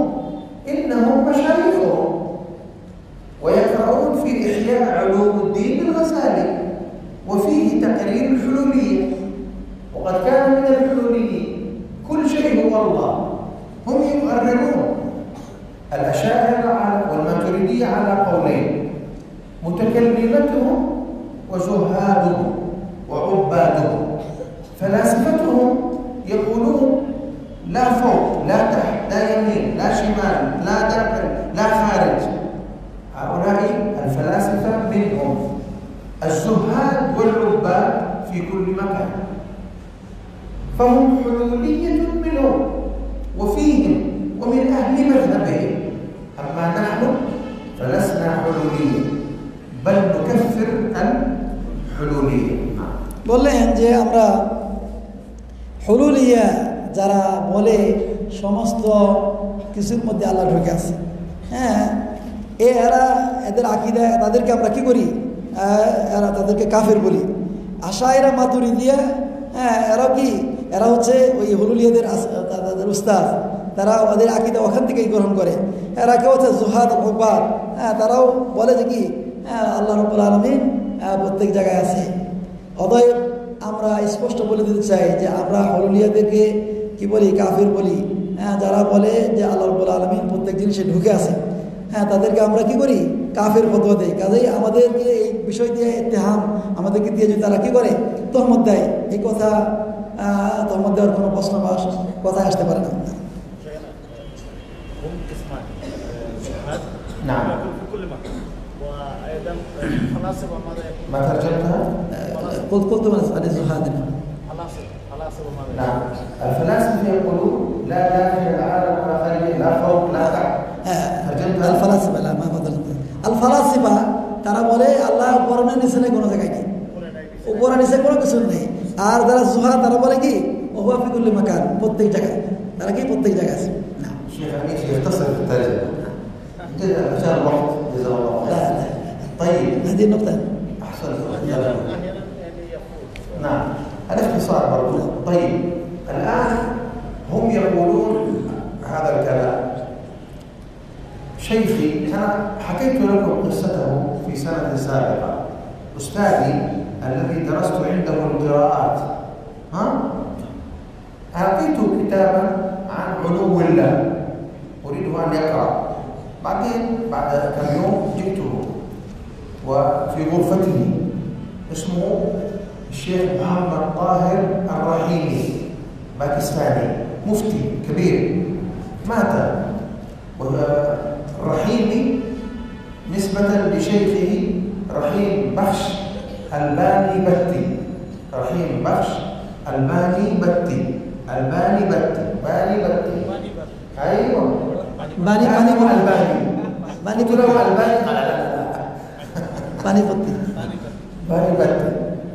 إنهم مشايخهم، ويقرؤون في إحياء علوم الدين الغزالي وفيه تقرير الحلولية. وقد كان من الحلوليين كل شيء هو الله، هم يقررون. الأشاعرة والماتريدية على قولين، متكلمتهم وزهادهم وعبادهم. فلاسفتهم يقولون لا فوق لا تحت لا يمين لا شمال لا داخل لا خارج. هؤلاء الفلاسفة منهم، الزهاد والعباد في كل مكان، فهم حلولية منهم وفيهم ومن أهل مذهبهم. أما نحن فلسنا حلولية بل نكفر الحلولية. বললেন যে আমরা হুলুলিয়া যারা বলে সমস্ত কিছুর মধ্যে আল্লাহ ঢুকে আছে, হ্যাঁ, এদের আকীদা, তাদেরকে আমরা কি করি, তাদেরকে কাফের বলি। আশায়েরা মাতুরিদিয়া, হ্যাঁ, এরাও কি, এরা হচ্ছে ওই হুলুলিয়াদের তাদের উস্তাদ, তারা ওদের আকীদা ওখান থেকেই গ্রহণ করে। এরা কেউ হচ্ছে জুহাদ উবাদ, হ্যাঁ, তারাও বলে যে কি, হ্যাঁ, আল্লাহ রাব্বুল আলামিন প্রত্যেক জায়গায় আছে। অতএব আমরা স্পষ্ট বলে দিতে চাই যে আমরা হুলুলিয়াদেরকে কি বলি, কাফির বলি। হ্যাঁ, যারা বলে যে আল্লাহ রাব্বুল আলামিন প্রত্যেক জিনিসে ঢুকে আছে, হ্যাঁ, তাদেরকে আমরা কি করি, কাফের ফতোয়া দেই। কাজেই আমাদেরকে এই বিষয় দিয়ে ইত্তেহাম আমাদেরকে দিয়ে যদি তারা কি করে তহমত দেয়, এই কথা তহমত দেওয়ার কোনো প্রশ্ন বা কথায় আসতে পারে না। نعم. ما ترجمتها؟ قلت عن الزهاد. نعم. الفلاسفة يقولون لا داخل العالم ولا خارجه، لا فوق لا تحت. ترجمتها؟ الفلاسفة لا ما ترجمتها. الفلاسفة তারা বলে আল্লাহ উপরে না নিচে নেই, কোনো জায়গায় নেই, উপরে নিচে কোনো কিছু নেই। আর যারা জুহাদ তারা বলে কি ওহুয়া ফি কুল্লি মাকান, প্রত্যেক জায়গায়, তারা কি প্রত্যেক জায়গায় আছে। না شيخ أمير يختصر في الترجمة عشان الوقت. جزاه الله خير. طيب هذه النقطة. أحسنت. نعم، الاختصار برضو. طيب الآن هم يقولون هذا الكلام. شيخي أنا حكيت لكم قصته في سنة سابقة. أستاذي الذي درست عنده القراءات، أعطيته كتابا عن علو الله أريده أن يقرأ. بعدين بعد كم يوم جئته وفي غرفته، اسمه الشيخ محمد طاهر الرحيمي، باكستاني، مفتي كبير، مات. والرحيمي نسبة لشيخه رحيم بخش الباني بتي، رحيم بخش الباني بتي، الباني بتي، باني بتي، أيوة، باني الباني باني الباني باني بطي باني بتي.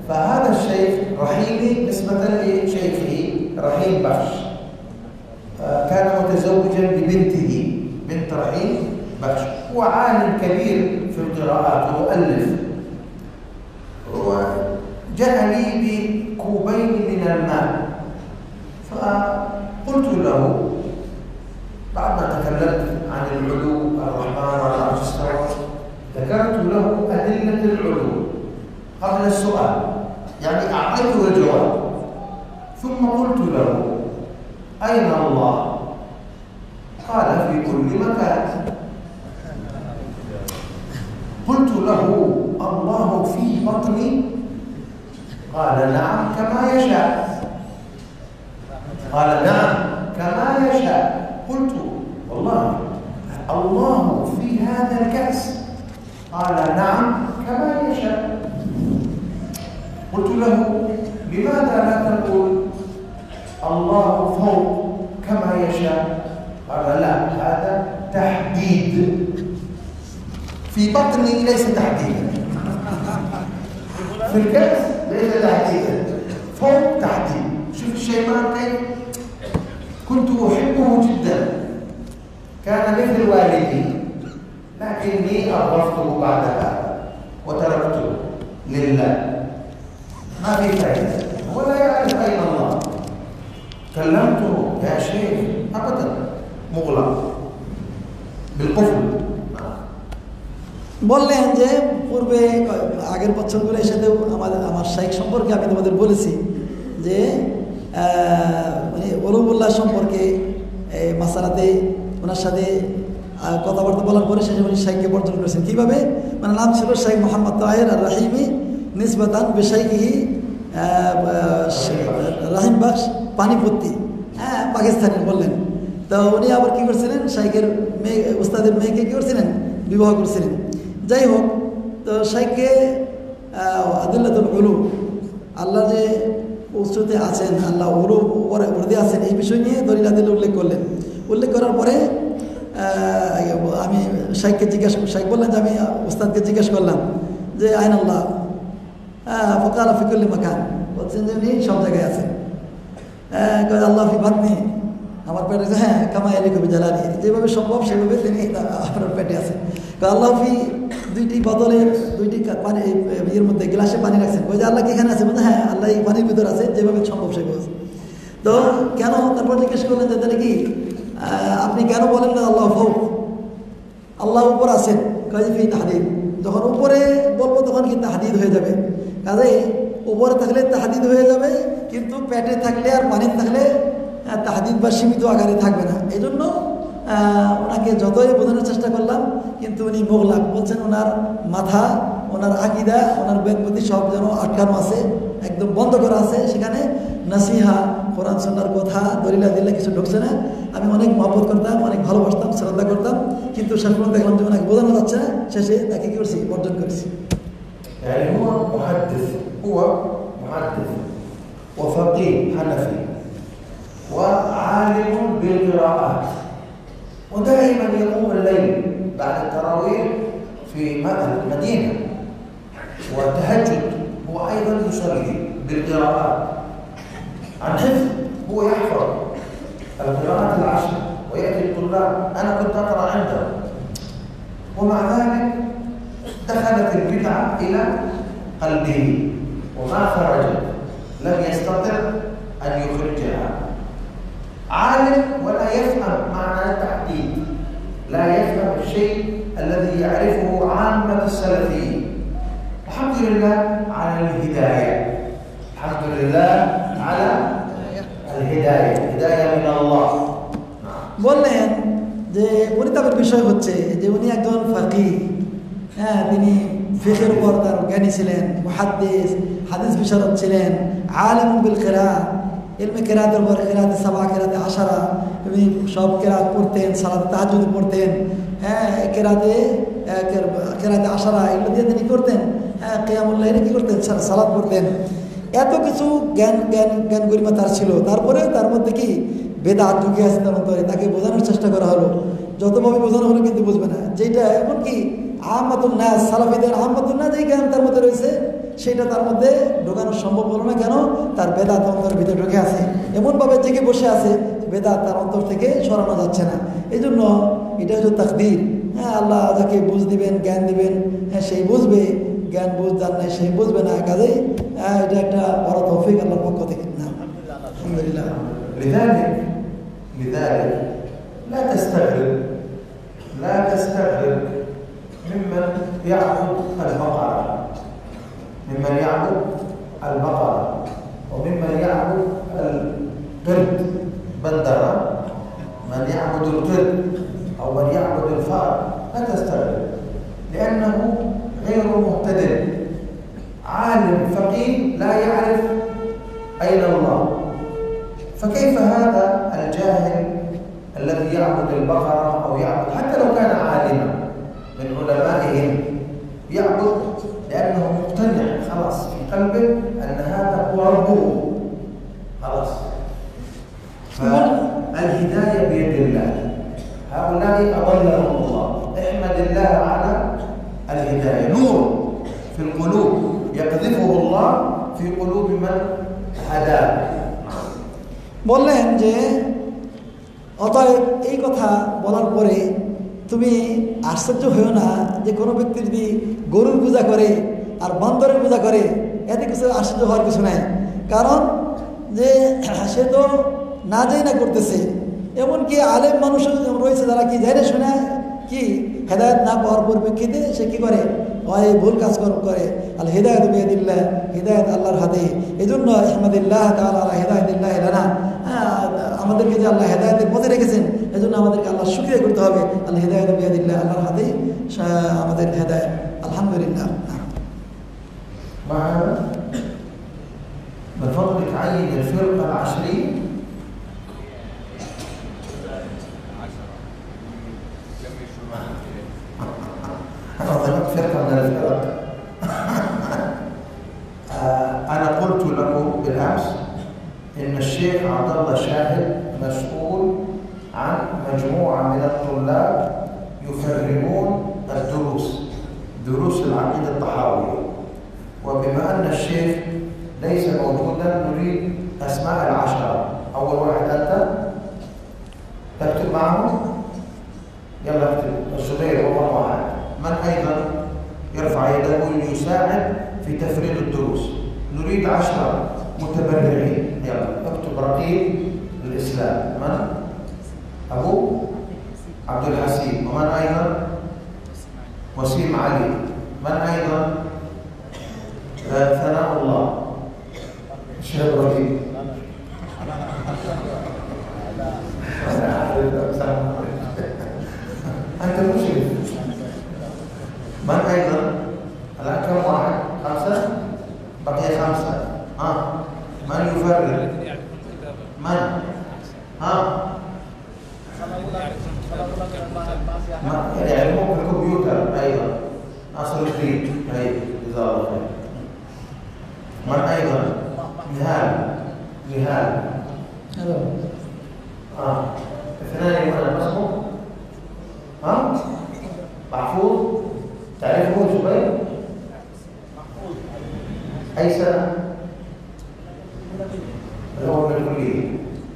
فهذا الشيخ رحيمي نسبة لشيخه رحيم بخش، كان متزوجا ببنته بنت رحيم بخش، هو عالم كبير في القراءات ومؤلف. وجاء لي بكوبين من الماء، فقلت له بعد ما تكلمت عن العلو الرحمن على العرش استوى، ذكرت له أدلة العلو قبل السؤال، يعني أعطيته الجواب، ثم قلت له أين الله؟ قال في كل مكان. قلت له الله في بطني؟ قال نعم كما يشاء. قال نعم كما يشاء. قلت والله الله في هذا الكأس؟ قال نعم كما يشاء. قلت له لماذا لا تقول الله فوق كما يشاء؟ قال لا، هذا تحديد، في بطني ليس تحديدا، في الكأس ليس تحديدا، فوق تحديد. شوف الشيطان كيف كنت أحبه جدا، كان مثل والدي، لكني أغرفته بعد هذا وتركته لله، ما في فائدة، ولا يعرف أين الله. كلمته يا شيخ أبدا، مغلق بالقفل। বললেন যে পূর্বে আগের বছরগুলোর সাথেও আমার শাইখ সম্পর্কে আমি তোমাদের বলেছি যে মানে ওলুবুল্লাহ সম্পর্কে মাসালাতে ওনার সাথে কথাবার্তা বলার পরে শেষে উনি শাইখকে বর্জন করেছেন। কীভাবে? মানে নাম ছিল শাইখ মোহাম্মদ তাহের আর রাহিমি নিসবাতান বেশাইহি রাহিম বাক্স পানিপত্তি, হ্যাঁ পাকিস্তানের বললেন। তো উনি আবার কী করছিলেন, শাইখের মেয়ে উস্তাদের মেয়েকে কী করছিলেন, বিবাহ করছিলেন। যাই হোক, তো শাইখকে আদিল্লাতুল উলু, আল্লাহ যে উচ্চতে আছেন, আল্লাহ উলু উর্দে আছেন, এই বিষয় নিয়ে দলিল আদিল্লা উল্লেখ করলেন। উল্লেখ করার পরে আমি শাইখকে শাইখ বললেন যে আমি উস্তাদকে জিজ্ঞেস করলাম যে আইন আল্লাহ ফকাল ফিকুল্লি মাকান, বলছেন যে উনি সব জায়গায় আছেন। আল্লাহ ফি বাতনি, আমার পেটে, হ্যাঁ কামাই আলী কবি জ্বালানি, যেভাবে সম্ভব সেভাবে তিনি আপনার পেটে আছেন। আল্লাহ ফি দুইটি বোতলের দুইটি পানি ইয়ের মধ্যে গ্লাসে পানি রাখছেন, ওই যে আল্লাহ কি এখানে আছে? বলতে হ্যাঁ আল্লাহ এই পানির ভিতরে আছে, যেভাবে সম্ভব সেভাবে। তো কেন? তারপর জিজ্ঞেস করলেন যে তাহলে কি আপনি কেন বলেন না আল্লাহ ফৌক, আল্লাহ উপর আছেন? কাজে ফি তাহদিদ, যখন উপরে বলবো তখন কি তাহদিদ হয়ে যাবে। কাজে উপরে থাকলে তাহদিদ হয়ে যাবে, কিন্তু পেটে থাকলে আর পানিতে থাকলে তাহদিদ বা সীমিত আকারে থাকবে না। এই জন্য ওনাকে যতই বোঝানোর চেষ্টা করলাম, কিন্তু উনি মোগলাক বলছেন, ওনার মাথা, ওনার আকিদা, ওনার বেদপতি সব যেন আটকানো আছে, একদম বন্ধ করা আছে, সেখানে নাসিহা কোরআন সুন্নাহর কথা দলিল আদিল্লা কিছু ঢুকছে না। আমি অনেক মহব্বত করতাম, অনেক ভালোবাসতাম, শ্রদ্ধা করতাম, কিন্তু শেষ পর্যন্ত দেখলাম যে ওনাকে বোঝানো যাচ্ছে না, শেষে তাকে কি করছি, বর্জন করেছি। هو محدث وفقيه حنفي وعالم بالقراءات، ودائما يقوم الليل بعد التراويح في المدينة، والتهجد هو أيضا يصلي بالقراءات عن حفظ، هو يحفظ القراءات العشر ويأتي الطلاب، أنا كنت أقرأ عنده، ومع ذلك دخلت البدعة إلى قلبه وما خرجت، لم يستطع أن يخرجها. عالم ولا يفهم معنى التحديد، لا يفهم الشيء الذي يعرفه عامة السلفيين. الحمد لله على الهداية، الحمد لله على الهداية، هداية من الله. বললেন যে পরিতাপের বিষয় হচ্ছে যে উনি একজন ফাকিহ, হ্যাঁ তিনি ফিকহের উপর তার জ্ঞানী ছিলেন, মুহাদ্দিস, হাদিস বিশারদ ছিলেন, আলিম বিল কিরাত, ইলমে কিরাতের উপর কিরাতে সাবা, কিরাতে আশারা, উনি সব কিরাত পড়তেন, সালাত তাহাজ্জুদ পড়তেন, হ্যাঁ কিরাতে আশারা এগুলো দিয়ে তিনি করতেন, হ্যাঁ কিয়ামুল লাইলে কি করতেন, সালাত পড়তেন। এত কিছু জ্ঞান গরিমা তার ছিল, তারপরে তার মধ্যে কি বেদাত ঢুকে আছে তার অন্তরে। তাকে বোঝানোর চেষ্টা করা হলো, যতভাবে বোঝানো হলো কিন্তু বুঝবে না। যেটা এমনকি আহমাদুল নাস, সালাফিদের আহমাদুল নাস, যেই জ্ঞান তার মধ্যে রয়েছে সেটা তার মধ্যে ঢোকানো সম্ভব হলো না। কেন? তার বেদাত অন্তরের ভিতরে ঢুকে আছে, এমনভাবে জেগে বসে আছে, বেদাত তার অন্তর থেকে সরানো যাচ্ছে না। এই জন্য এটা হচ্ছে তাকদীর। হ্যাঁ, আল্লাহ যাকে বুঝ দিবেন, জ্ঞান দিবেন, হ্যাঁ সেই বুঝবে, জ্ঞান বুঝ যার নাই সেই বুঝবে না। কাজেই এটা একটা বড় তৌফিক আল্লাহর পক্ষ থেকে। না, আলহামদুলিল্লাহ। لذلك لا تستغرب ممن يعبد البقرة وممن يعبد القرد بندرة، من يعبد القرد أو من يعبد الفأر لا تستغرب، لأنه غير مهتدٍ، عالم فقيه لا يعرف أين الله. فكيف هذا الجاهل الذي يعبد البقرة أو يعبد حتى لو كان عالما من علمائهم يعبد لأنه مقتنع خلاص في قلبه أن هذا هو ربه خلاص. فالهداية بيد الله، هؤلاء أضلهم الله. احمد الله على الهداية، نور في القلوب يقذفه الله في قلوب من هداه. বললেন যে অতএব এই কথা বলার পরে তুমি আশ্চর্য হয়েও না যে কোনো ব্যক্তি যদি গরুর পূজা করে আর বান্দরের পূজা করে, এতে কিছু আশ্চর্য হওয়ার কিছু নাই। কারণ যে সে তো না যাই না করতেছে। এমনকি আলেম মানুষও রয়েছে যারা কি জানে শোনে কি হেদায়ত না পাওয়ার পরিপ্রেক্ষিতে সে কি করে, হয় ভুল কাজ করে। আল হিদায়াত বিয়াদিল্লাহ, হিদায়াত আল্লাহর হাতে। এই জন্য আহমদুল্লাহ তাআলা হিদায়াতিল্লাহ লানা, আমাদেরকে যে আল্লাহ হেদায়তের পথে রেখেছেন, এই জন্য আমাদেরকে আল্লাহ শুকরিয়া করতে হবে। আল হিদায়াত বিয়াদিল্লাহ, আল্লাহর হাতে আমাদের হেদায়ত। আলহামদুলিল্লাহ। بفضلك عين الفرقة العشرية. أنا ظننت فرقة من الفرق. أنا قلت لكم بالأمس إن الشيخ عبد الله شاهد مسؤول عن مجموعة من الطلاب يفرغون دروس العقيدة الطحاوية، وبما أن الشيخ ليس موجودا نريد أسماء العشرة. أول واحد أنت تكتب معه، يلا اكتب الزبير رقم واحد. من أيضا يرفع يده ليساعد في تفريغ الدروس؟ نريد 10 متبرعين. يلا اكتب رقيب الإسلام. من؟ أبو عبد الحسين. ومن أيضا؟ وسيم علي. من أيضا؟ ثناء الله. شهر رقيب. أنت المشرف. من أيضا؟ الآن كم واحد؟ 5؟ بقي 5. من يفرق؟ من؟ يعلمون بالكمبيوتر أيضا. ناصر الدين. جزاه الله خير. من أيضا؟ نهال. اثنان من اسمه محفوظ. تعرفه زبير؟ أي سنة؟ الأول من الكلية.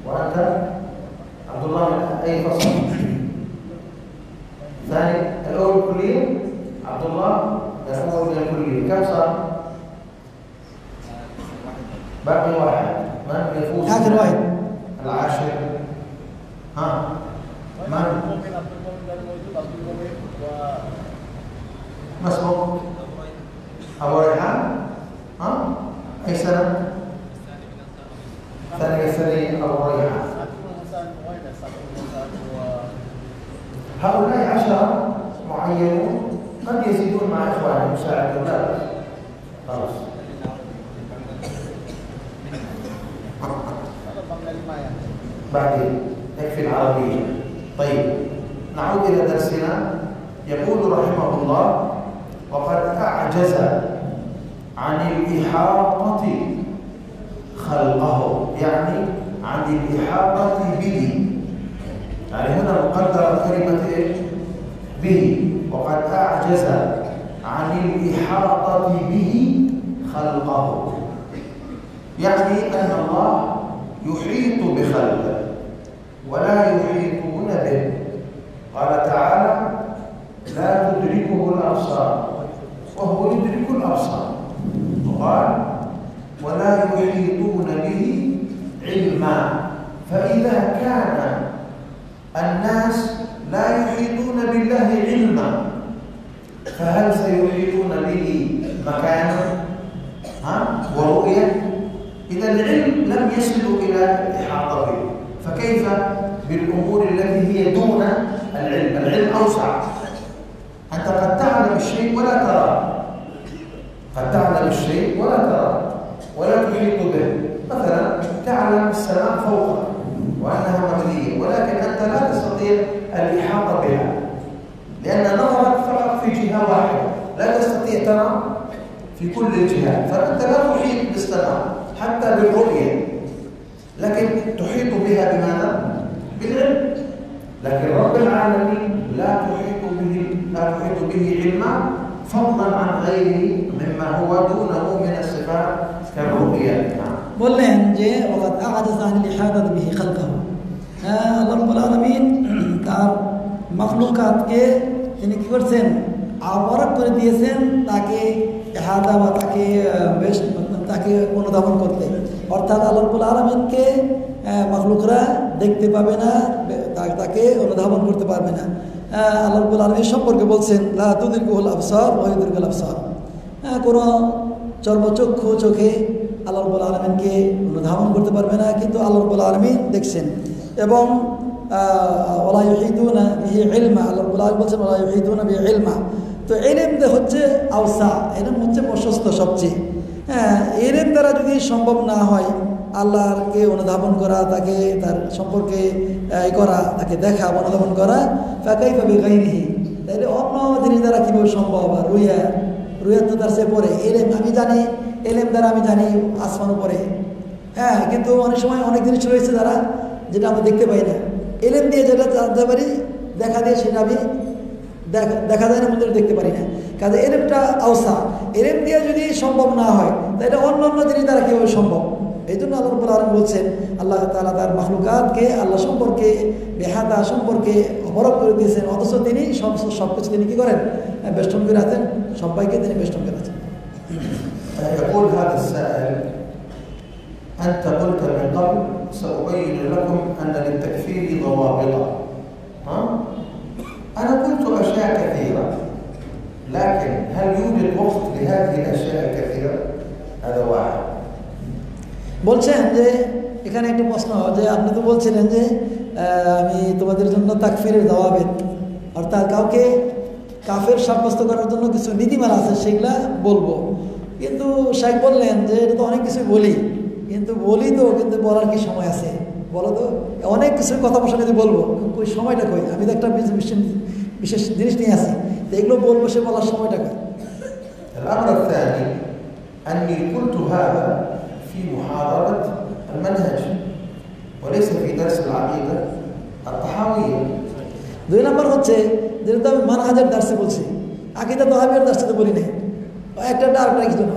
وأنت عبد الله من أي فصل؟ ثاني الأول من الكلية. عبد الله الأول من الكلية. كم صار؟ باقي واحد. من يفوز؟ آخر واحد. العاشر. من؟ ما اسمه؟ أبو ريحان. أي سنة؟ ثانية أبو ريحان. هؤلاء 10 معينون قد يزيدون مع إخوانهم يساعدون. لا خلاص. بعدين يكفي العربية. طيب نعود إلى درسنا. يقول رحمه الله: وقد أعجز عن الإحاطة خلقه، يعني عن الإحاطة به. يعني هنا مقدر كلمة به. وقد أعجز عن الإحاطة به خلقه، يعني أن الله يحيط بخلقه ولا يحيطون به. قال تعالى: لا تدركه الأبصار وهو يدرك الأبصار. وقال: ولا يحيطون به علما. فإذا كان الناس لا يحيطون بالله علما، فهل سيحيطون به مكانا ورؤية؟ إذا العلم لم يصلوا إلى الإحاطة به، فكيف بالأمور التي هي دون العلم؟ العلم أوسع. أنت قد تعلم الشيء ولا تراه، قد تعلم الشيء ولا تراه ولا تحيط به. مثلا تعلم السماء فوقك وأنها مبنية، ولكن أنت لا تستطيع الإحاطة بها، لأن نظرك فقط في جهة واحدة، لا تستطيع ترى في كل الجهات، فأنت لا تحيط بالسماء حتى بالرؤية، لكن تحيط بها بماذا؟ بالعلم. لكن رب العالمين لا تحيط به علما، فضلا عن غيره مما هو دونه من الصفات كالرؤية. বললেন যে ওয়াকাদ আ'জাযা আনিল ইহাতাতি বিহি খালকাহু, আল্লাহ রাব্বুল আলামিন তার মাখলুকাতকে তিনি কি করছেন? আবরক করে দিয়েছেন তাকে ইহাতা বা তাকে অনুধাবন করতে। অর্থাৎ আল্লাহ রাব্বুল আলামিনকে মাখলুকরা দেখতে পাবে না, তাকে অনুধাবন করতে পারবে না। আল্লাহ রাব্বুল আলামিন সম্পর্কে বলছেন লা তুদরিকুল আবসার ওয়া ইউদরিকুল আবসার। কোনো চর্মচক্ষু চোখে আল্লাহ রাব্বুল আলামিনকে অনুধাবন করতে পারবে না, কিন্তু আল্লাহ রাব্বুল আলামিন দেখছেন। এবং ওয়ালা ইউহিতুনা বিহি ইলমা, আল্লাহ রাব্বুল আলামিন বলছেন ওয়ালা ইউহিতুনা বিহি ইলমা। তো ইলম হচ্ছে আওসা, ইলম হচ্ছে প্রশস্ত সবচেয়ে। ইলম দ্বারা যদি সম্ভব না হয় আল্লাহকে অনুধাবন করা, তাকে তার সম্পর্কে করা, তাকে দেখা অনুধাবন করা, ফাকাইফা বিগাইরিহি, তাহলে অন্য জিনিস দ্বারা কীভাবে সম্ভব? আর রুয়া তো তার সে পরে এলেম আমি জানি, এলেম দ্বারা আমি জানি আসমান উপরে, কিন্তু অনেক সময় অনেক জিনিস রয়েছে যারা যেটা আমরা দেখতে পাই না। এলেম দিয়ে যেটা জানতে পারি, দেখা দিয়ে সেটা আমি দেখা যায় না, মন্দির দেখতে পারি না। কাজে এলেমটা আওসা, এলেম দিয়ে যদি সম্ভব না হয় তাহলে অন্য জিনিস দ্বারা কীভাবে সম্ভব? এই জন্য আল্লাহ রাব্বুল আলামিন বলছেন আল্লাহ তাআলা তার মাখলুকাতকে আল্লাহ সম্পর্কে বেহাদা সম্পর্কে অবরোধ করে দিয়েছেন, অথচ তিনি সব কিছু তিনি কী করেন? বেষ্টন করে আছেন, সবাইকে তিনি বেষ্টন করে আছেন। يقول هذا السائل: أنت قلت من قبل سأبين لكم أن للتكفير ضوابط. أنا قلت أشياء كثيرة، لكن هل يوجد وقت لهذه الأشياء الكثيرة؟ هذا واحد. বলছেন যে এখানে একটা প্রশ্ন, যে আপনি তো বলছিলেন যে আমি তোমাদের জন্য তাকফিরের দাওয়াবেত, অর্থাৎ কাউকে কাফের সাব্যস্ত করার জন্য কিছু নীতিমালা আছে সেগুলা বলবো। কিন্তু শাইখ বললেন যে এটা তো অনেক কিছু বলি, কিন্তু বলার কি সময় আছে? বলো তো, অনেক কিছু কথা বসে যদি বলবো, ওই সময়টা কই? আমি তো একটা বিশেষ জিনিস নিয়ে আসি, তো এগুলো বলবো, সে বলার সময়টা কই? الأمر الثاني أني قلت هذا في محاضرة المنهج وليس في درس العقيدة الطحاوية. দুই নম্বর হচ্ছে যেটা আমি মানহাজের দার্সে বলছি, আকিদা তাহাবিয়ার দার্সে তো বলি নাই, একটা আরেকটা কিছু না।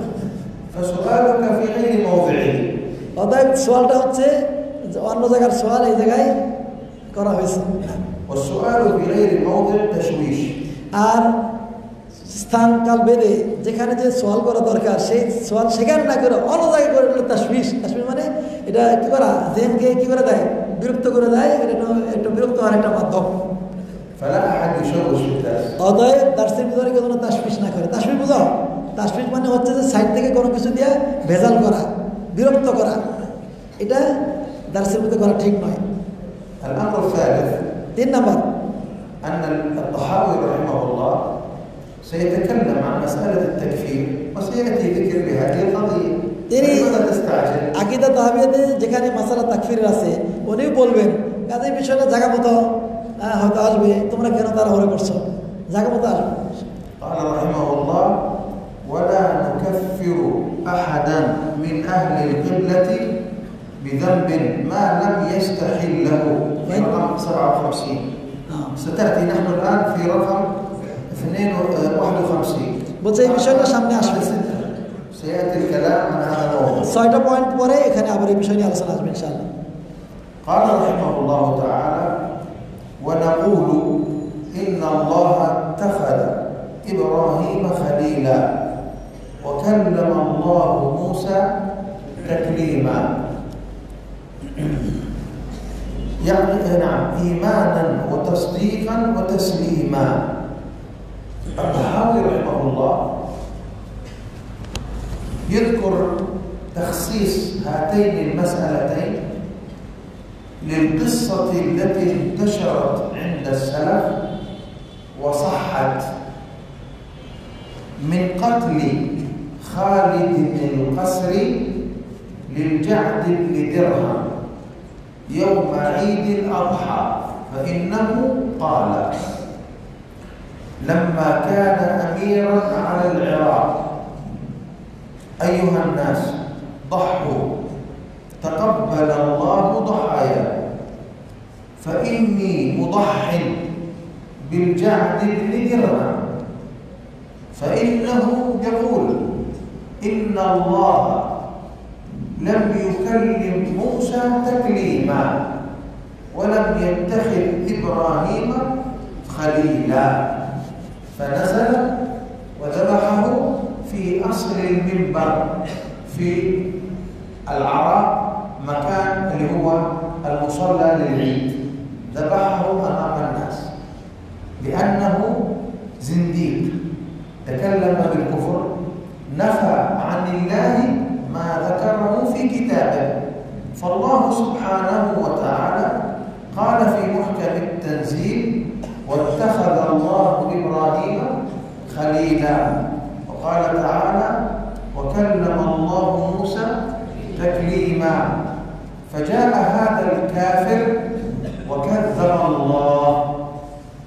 فسؤالك في غير موضعه. অতএব সোয়ালটা হচ্ছে অন্য জায়গার সোয়াল এই জায়গায় করা হয়েছে। والسؤال في غير موضع تشويش. আর স্থান কাল বেদে যেখানে যে সোয়াল করা দরকার সেই সোয়াল সেখানে না করে অন্য জায়গায় করে নিল তাশবিশ। তাশবিশ মানে এটা কী করা? জেনকে কী করে দেয়? বিরক্ত করে দেয়। এটা একটু বিরক্ত হওয়ার একটা মাধ্যম। অতএব দার্সের ভিতরে কেউ কোনো তাশবিশ না করে। তাশবিশ বুঝাও? তাশবিশ মানে হচ্ছে যে সাইড থেকে কোনো কিছু দিয়ে ভেজাল করা, বিরক্ত করা, এটা দার্সের ভিতরে করা ঠিক নয়। তিন নম্বর, أن الطحاوي رحمه الله سيتكلم عن مسألة التكفير وسيأتي ذكر بهذه القضية. لماذا تستعجل؟ আকিদা তাহবিয়াতে যেখানে মাসালা তাকফির আছে উনিও বলবেন, কাজে বিষয়টা জায়গা মতো হয়তো আসবে, তোমরা কেন তাড়াহুড়ো করছো? জায়গা মতো আসবে। قال رحمه الله: ولا نكفر أحدا من أهل القبلة بذنب ما لم يستحل له. في رقم 57. ستأتي نحن الآن في رقم 52. বলছে এই বিষয়টা সামনে আসবে। سيأتي الكلام عن هذا الموضوع. 6টা পয়েন্ট পরে এখানে আবার এই বিষয় নিয়ে আলোচনা আসবে ইনশাআল্লাহ। قال رحمه الله تعالى: ونقول إن الله اتخذ إبراهيم خليلا وكلم الله موسى تكليما. يعني نعم إيمانا وتصديقا وتسليما. الطحاوي رحمه الله يذكر تخصيص هاتين المسألتين للقصة التي انتشرت عند السلف وصحت من قتل خالد القسري للجعد بن درهم يوم عيد الأضحى، فإنه قال: لما كان أميرا على العراق: أيها الناس ضحوا تقبل الله ضحاياكم، فإني مضح بالجعد بن درهم، فإنه يقول: إن الله لم يكلم موسى تكليما ولم يتخذ إبراهيم خليلا. فنزل وذبحه في أصل المنبر في العراء، مكان اللي هو المصلى للعيد، ذبحه أمام الناس لأنه زنديق تكلم بالكفر، نفى عن الله ما ذكره في كتابه. فالله سبحانه وتعالى قال في محكم التنزيل: واتخذ الله إبراهيم خليلا. وقال تعالى: وكلم الله موسى تكليما. فجاء هذا الكافر وكذب الله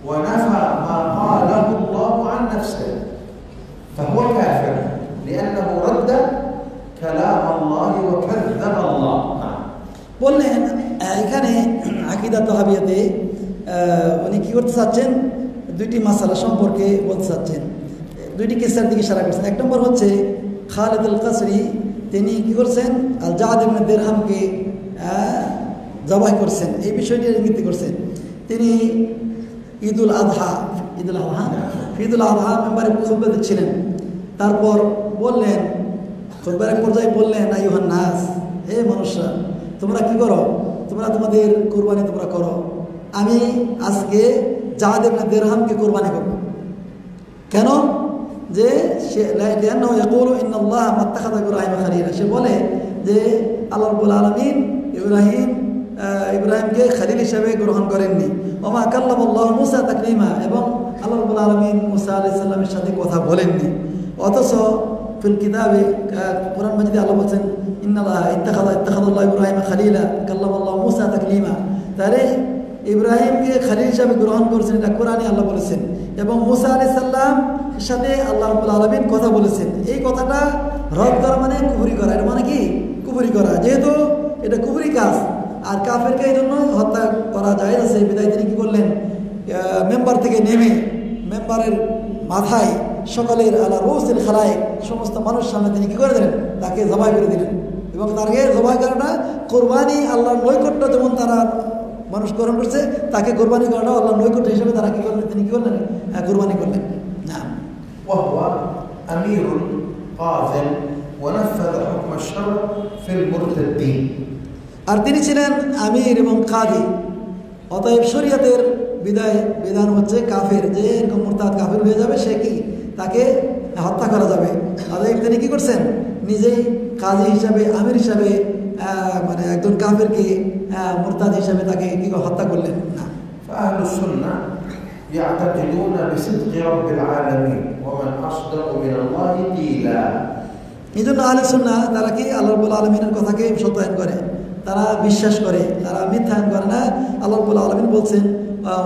ونفى ما قاله الله عن نفسه، فهو كافر لأنه رد كلام الله وكذب الله. বললেন এখানে আকীদা তাহাবিয়াতে উনি কি করতে চাচ্ছেন, দুইটি মাসালা সম্পর্কে বলতে চাচ্ছেন, দুইটি কেসের দিকে ইশারা করছেন। এক নম্বর হচ্ছে খালিদ আল কাসরি, তিনি কি করছেন, আল জাদ ইবনে দিরহামকে জবাই করছেন, এই বিষয়টি ইঙ্গিত করছেন। তিনি ঈদুল আজহা মেম্বারে খুতবা দিচ্ছিলেন। তারপর বললেন, খুতবার এক পর্যায়ে বললেন: আইয়ুহান নাস, হে মানুষরা, তোমরা কি করো, তোমরা তোমাদের কুরবানি তোমরা করো, আমি আজকে জাদ ইবনে দিরহামকে কুরবানি করব। কেন? যে সে সে বলে যে আল্লাহ রাব্বুল আলামিন ইব্রাহিমকে খলিল হিসেবে গ্রহণ করেননি। ওমা কাল্লামাল্লাহু মুসা তাকলিমা, এবং আল্লাহ রাব্বুল আলামিন মুসা আলাইহিস সালামের সাথে কথা বলেননি। অথচ ফিল কিতাবে কোরআন মাজিদে আল্লাহ বলেন: ইন্নাল্লাহা ইত্তাখাযাল্লাহু ইব্রাহিমা খলিলা কাল্লামাল্লাহু মুসা তাকলিমা। তাহলে ইব্রাহিমকে খলিল হিসাবে গ্রহণ করেছেন, এটা কোরআনে আল্লাহ বলেছেন, এবং মুসা আলাইহিস সালাম সাথে আল্লাহ রাব্বুল আলামিন কথা বলেছেন। এই কথাটা রদ করা মানে কুফরি করা। এটা মানে কি? কুফরি করা। যেহেতু এটা কুফরি কাজ, আর কাফেরকে এই জন্য হত্যা করা যায় না, সেই বিদায় তিনি কি করলেন, মেম্বার থেকে নেমে মেম্বারের মাথায় সকলের আলা রুসিল খালায়েক, সমস্ত মানুষ সামনে তিনি কি করে দিলেন, তাকে জবাই করে দিলেন। এবং তাকে জবাই করাটা কোরবানি, আল্লাহর নৈকট্য যেমন তারা মানুষ গ্রহণ করছে, তাকে কোরবানি করাটাও আল্লাহর নৈকট্য হিসেবে তারা কি করলেন, তিনি কি করলেন, কোরবানি করলেন। না وهو أمير قاضٍ ونفذ حكم الشرع في المرتدين। আর তিনি ছিলেন আমির এবং কাজী, অতএব শরীয়তের বিধান হচ্ছে কাফের, যে এরকম মুরতাদ কাফের হয়ে যাবে সে কি, তাকে হত্যা করা যাবে। অতএব তিনি কি করছেন, নিজেই কাজী হিসাবে, আমির হিসাবে, মানে একজন কাফেরকে মুরতাদ হিসাবে তাকে কি হত্যা করলেন না। فأهل السنة يعتقدون بصدق رب العالمين ومن أصدق من الله قيلا। এই জন্য আহলে সুন্নাহ তারা কি আল্লাহ রাব্বুল আলামিনের কথাকে সত্যায়ন করে, তারা বিশ্বাস করে, তারা মিথ্যায়ন করে না। আল্লাহ রাব্বুল আলামিন বলছেন: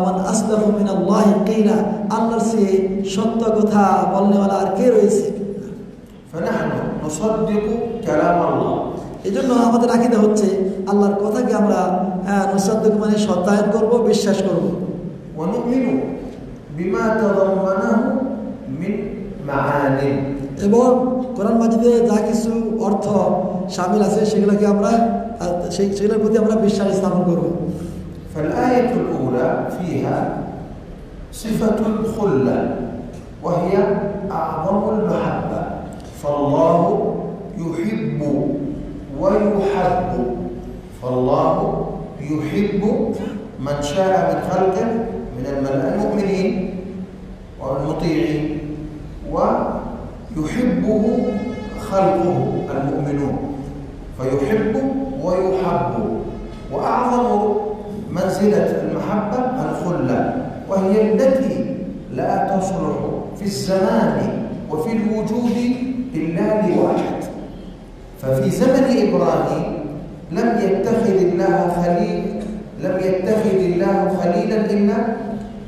ওয়ান আসদাকু মিনাল্লাহি কিলা, আল্লাহর চেয়ে সত্য কথা বলনেওয়ালা আর কে রয়েছে। ফানাহনু নুসাদ্দিকু কালাম আল্লাহ, এই জন্য আমাদের আকীদা হচ্ছে আল্লাহর কথাকে আমরা নুসাদ্দিকু মানে সত্যায়ন করব, বিশ্বাস করব। ওয়া নুমিনু বিমা তাদাম্মানাহু মিন মাআনি, এবং কোরআন মাজিদে যা কিছু অর্থ শামিল আছে সেগুলোকে আমরা সেগুলোর প্রতি আমরা বিশ্বাস স্থাপন করব। فالآية الأولى فيها صفة الخلة وهي أعظم المحبة، فالله يحب ويحب، فالله يحب من شاء من خلقه من المؤمنين والمطيعين، ويحبه خلقه المؤمنون، فيحب ويحب. وأعظم منزلة المحبة الخلة، وهي التي لا تصلح في الزمان وفي الوجود إلا لواحد. ففي زمن إبراهيم لم يتخذ الله خليلا إلا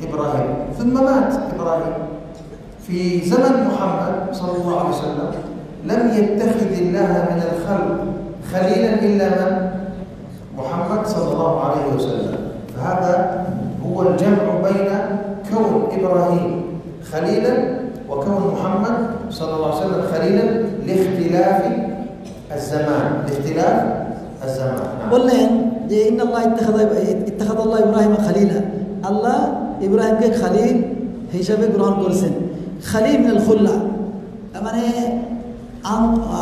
إبراهيم، ثم مات إبراهيم. في زمن محمد صلى الله عليه وسلم لم يتخذ الله من الخلق خليلا إلا من؟ محمد صلى الله عليه وسلم. فهذا هو الجمع بين كون إبراهيم خليلا وكون محمد صلى الله عليه وسلم خليلا لاختلاف الزمان. বললেন যে ইন্নাল্লাহ ইত্তাখাযাল্লাহু ইব্রাহিমা খলিলা, আল্লাহ ইব্রাহিমকে খলিল হিসাবে গ্রহণ করেছেন। খলিল মিনাল খুল্লা মানে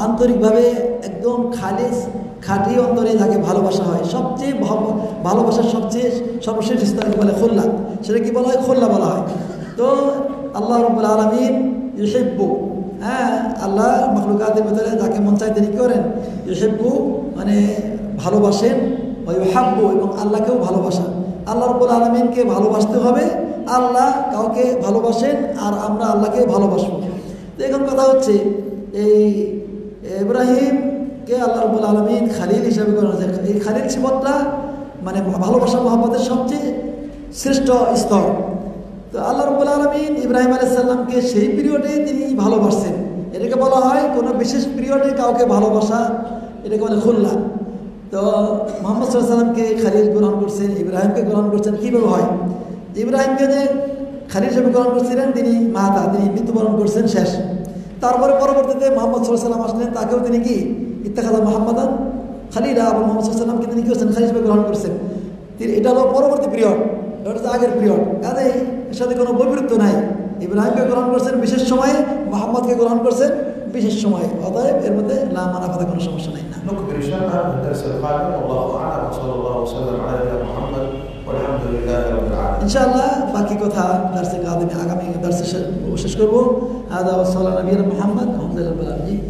আন্তরিকভাবে একদম খালিস খাঁটি অন্তরে যাকে ভালোবাসা হয়, সবচেয়ে ভালোবাসার সবচেয়ে সর্বশেষ স্তরকে বলে খুল্লা। সেটা কি বলা হয়? খুল্লা বলা হয়। তো আল্লাহ রাব্বুল আলামিন ইউহিব্বু, আল্লাহ মাখলুকাতের ভিতরে যাকে মন চায় তিনি করেন। ইউহিব্বু মানে ভালোবাসেন, ইউহাব্বু এবং আল্লাহকেও ভালোবাসা। আল্লাহ রাব্বুল আলামিনকে ভালোবাসতে হবে, আল্লাহ কাউকে ভালোবাসেন আর আমরা আল্লাহকে ভালোবাসবো। তো এখন কথা হচ্ছে এই ইব্রাহিমকে আল্লাহ রাব্বুল আলামিন খালিল হিসাবে করেন। এই খালিল সিফতটা মানে ভালোবাসা মহব্বতের সবচেয়ে শ্রেষ্ঠ স্তর। তো আল্লাহ রাব্বুল আলামিন ইব্রাহিম আলাইহিস সালামকে সেই পিরিয়ডে তিনি ভালোবাসছেন। এটাকে বলা হয় কোনো বিশেষ পিরিয়ডে কাউকে ভালোবাসা, এটাকে বলে খুল্লা। তো মুহাম্মদ সাল্লাল্লাহু আলাইহি সাল্লামকে খালিল গ্রহণ করছেন, ইব্রাহিমকে গ্রহণ করছেন। কীভাবে হয়? ইব্রাহিমকে যে খালিল হিসেবে গ্রহণ করছিলেন তিনি তিনি মৃত্যুবরণ করছেন শেষ। তারপরে পরবর্তীতে মুহাম্মদ সাল্লাল্লাহু আলাইহি সাল্লাম আসলেন, তাকেও তিনি কি ইত্তাখাযা মুহাম্মাদান খালিলা, আবার মুহাম্মদ সাল্লাল্লাহু আলাইহি সাল্লামকে তিনি কি করছেন? খালিল হিসেবে গ্রহণ করছেন। এটা হলো পরবর্তী পিরিয়ড, এটা হচ্ছে আগের পিরিয়ড। কাজেই এর সাথে কোনো বৈপরীত্য নাই। ইব্রাহিমকে গ্রহণ করছেন বিশেষ সময়ে, মুহাম্মদকে গ্রহণ করছেন বিশেষ সময়ে। অতএব এর মধ্যে লা মানাফাতে কোনো সমস্যা নাই। না نكمل إن شاء الله في الدرس القادم، والله أعلم، وصلى الله وسلم على نبينا محمد والحمد لله رب العالمين. ইনশাআল্লাহ বাকি কথা আগামী দার্সে শেষ করব। হাদা ওয়া সাল্লাল্লাহু আলা নবিয়িনা মুহাম্মদ আলহামদুলিল্লাহ রাব্বিল আলামিন।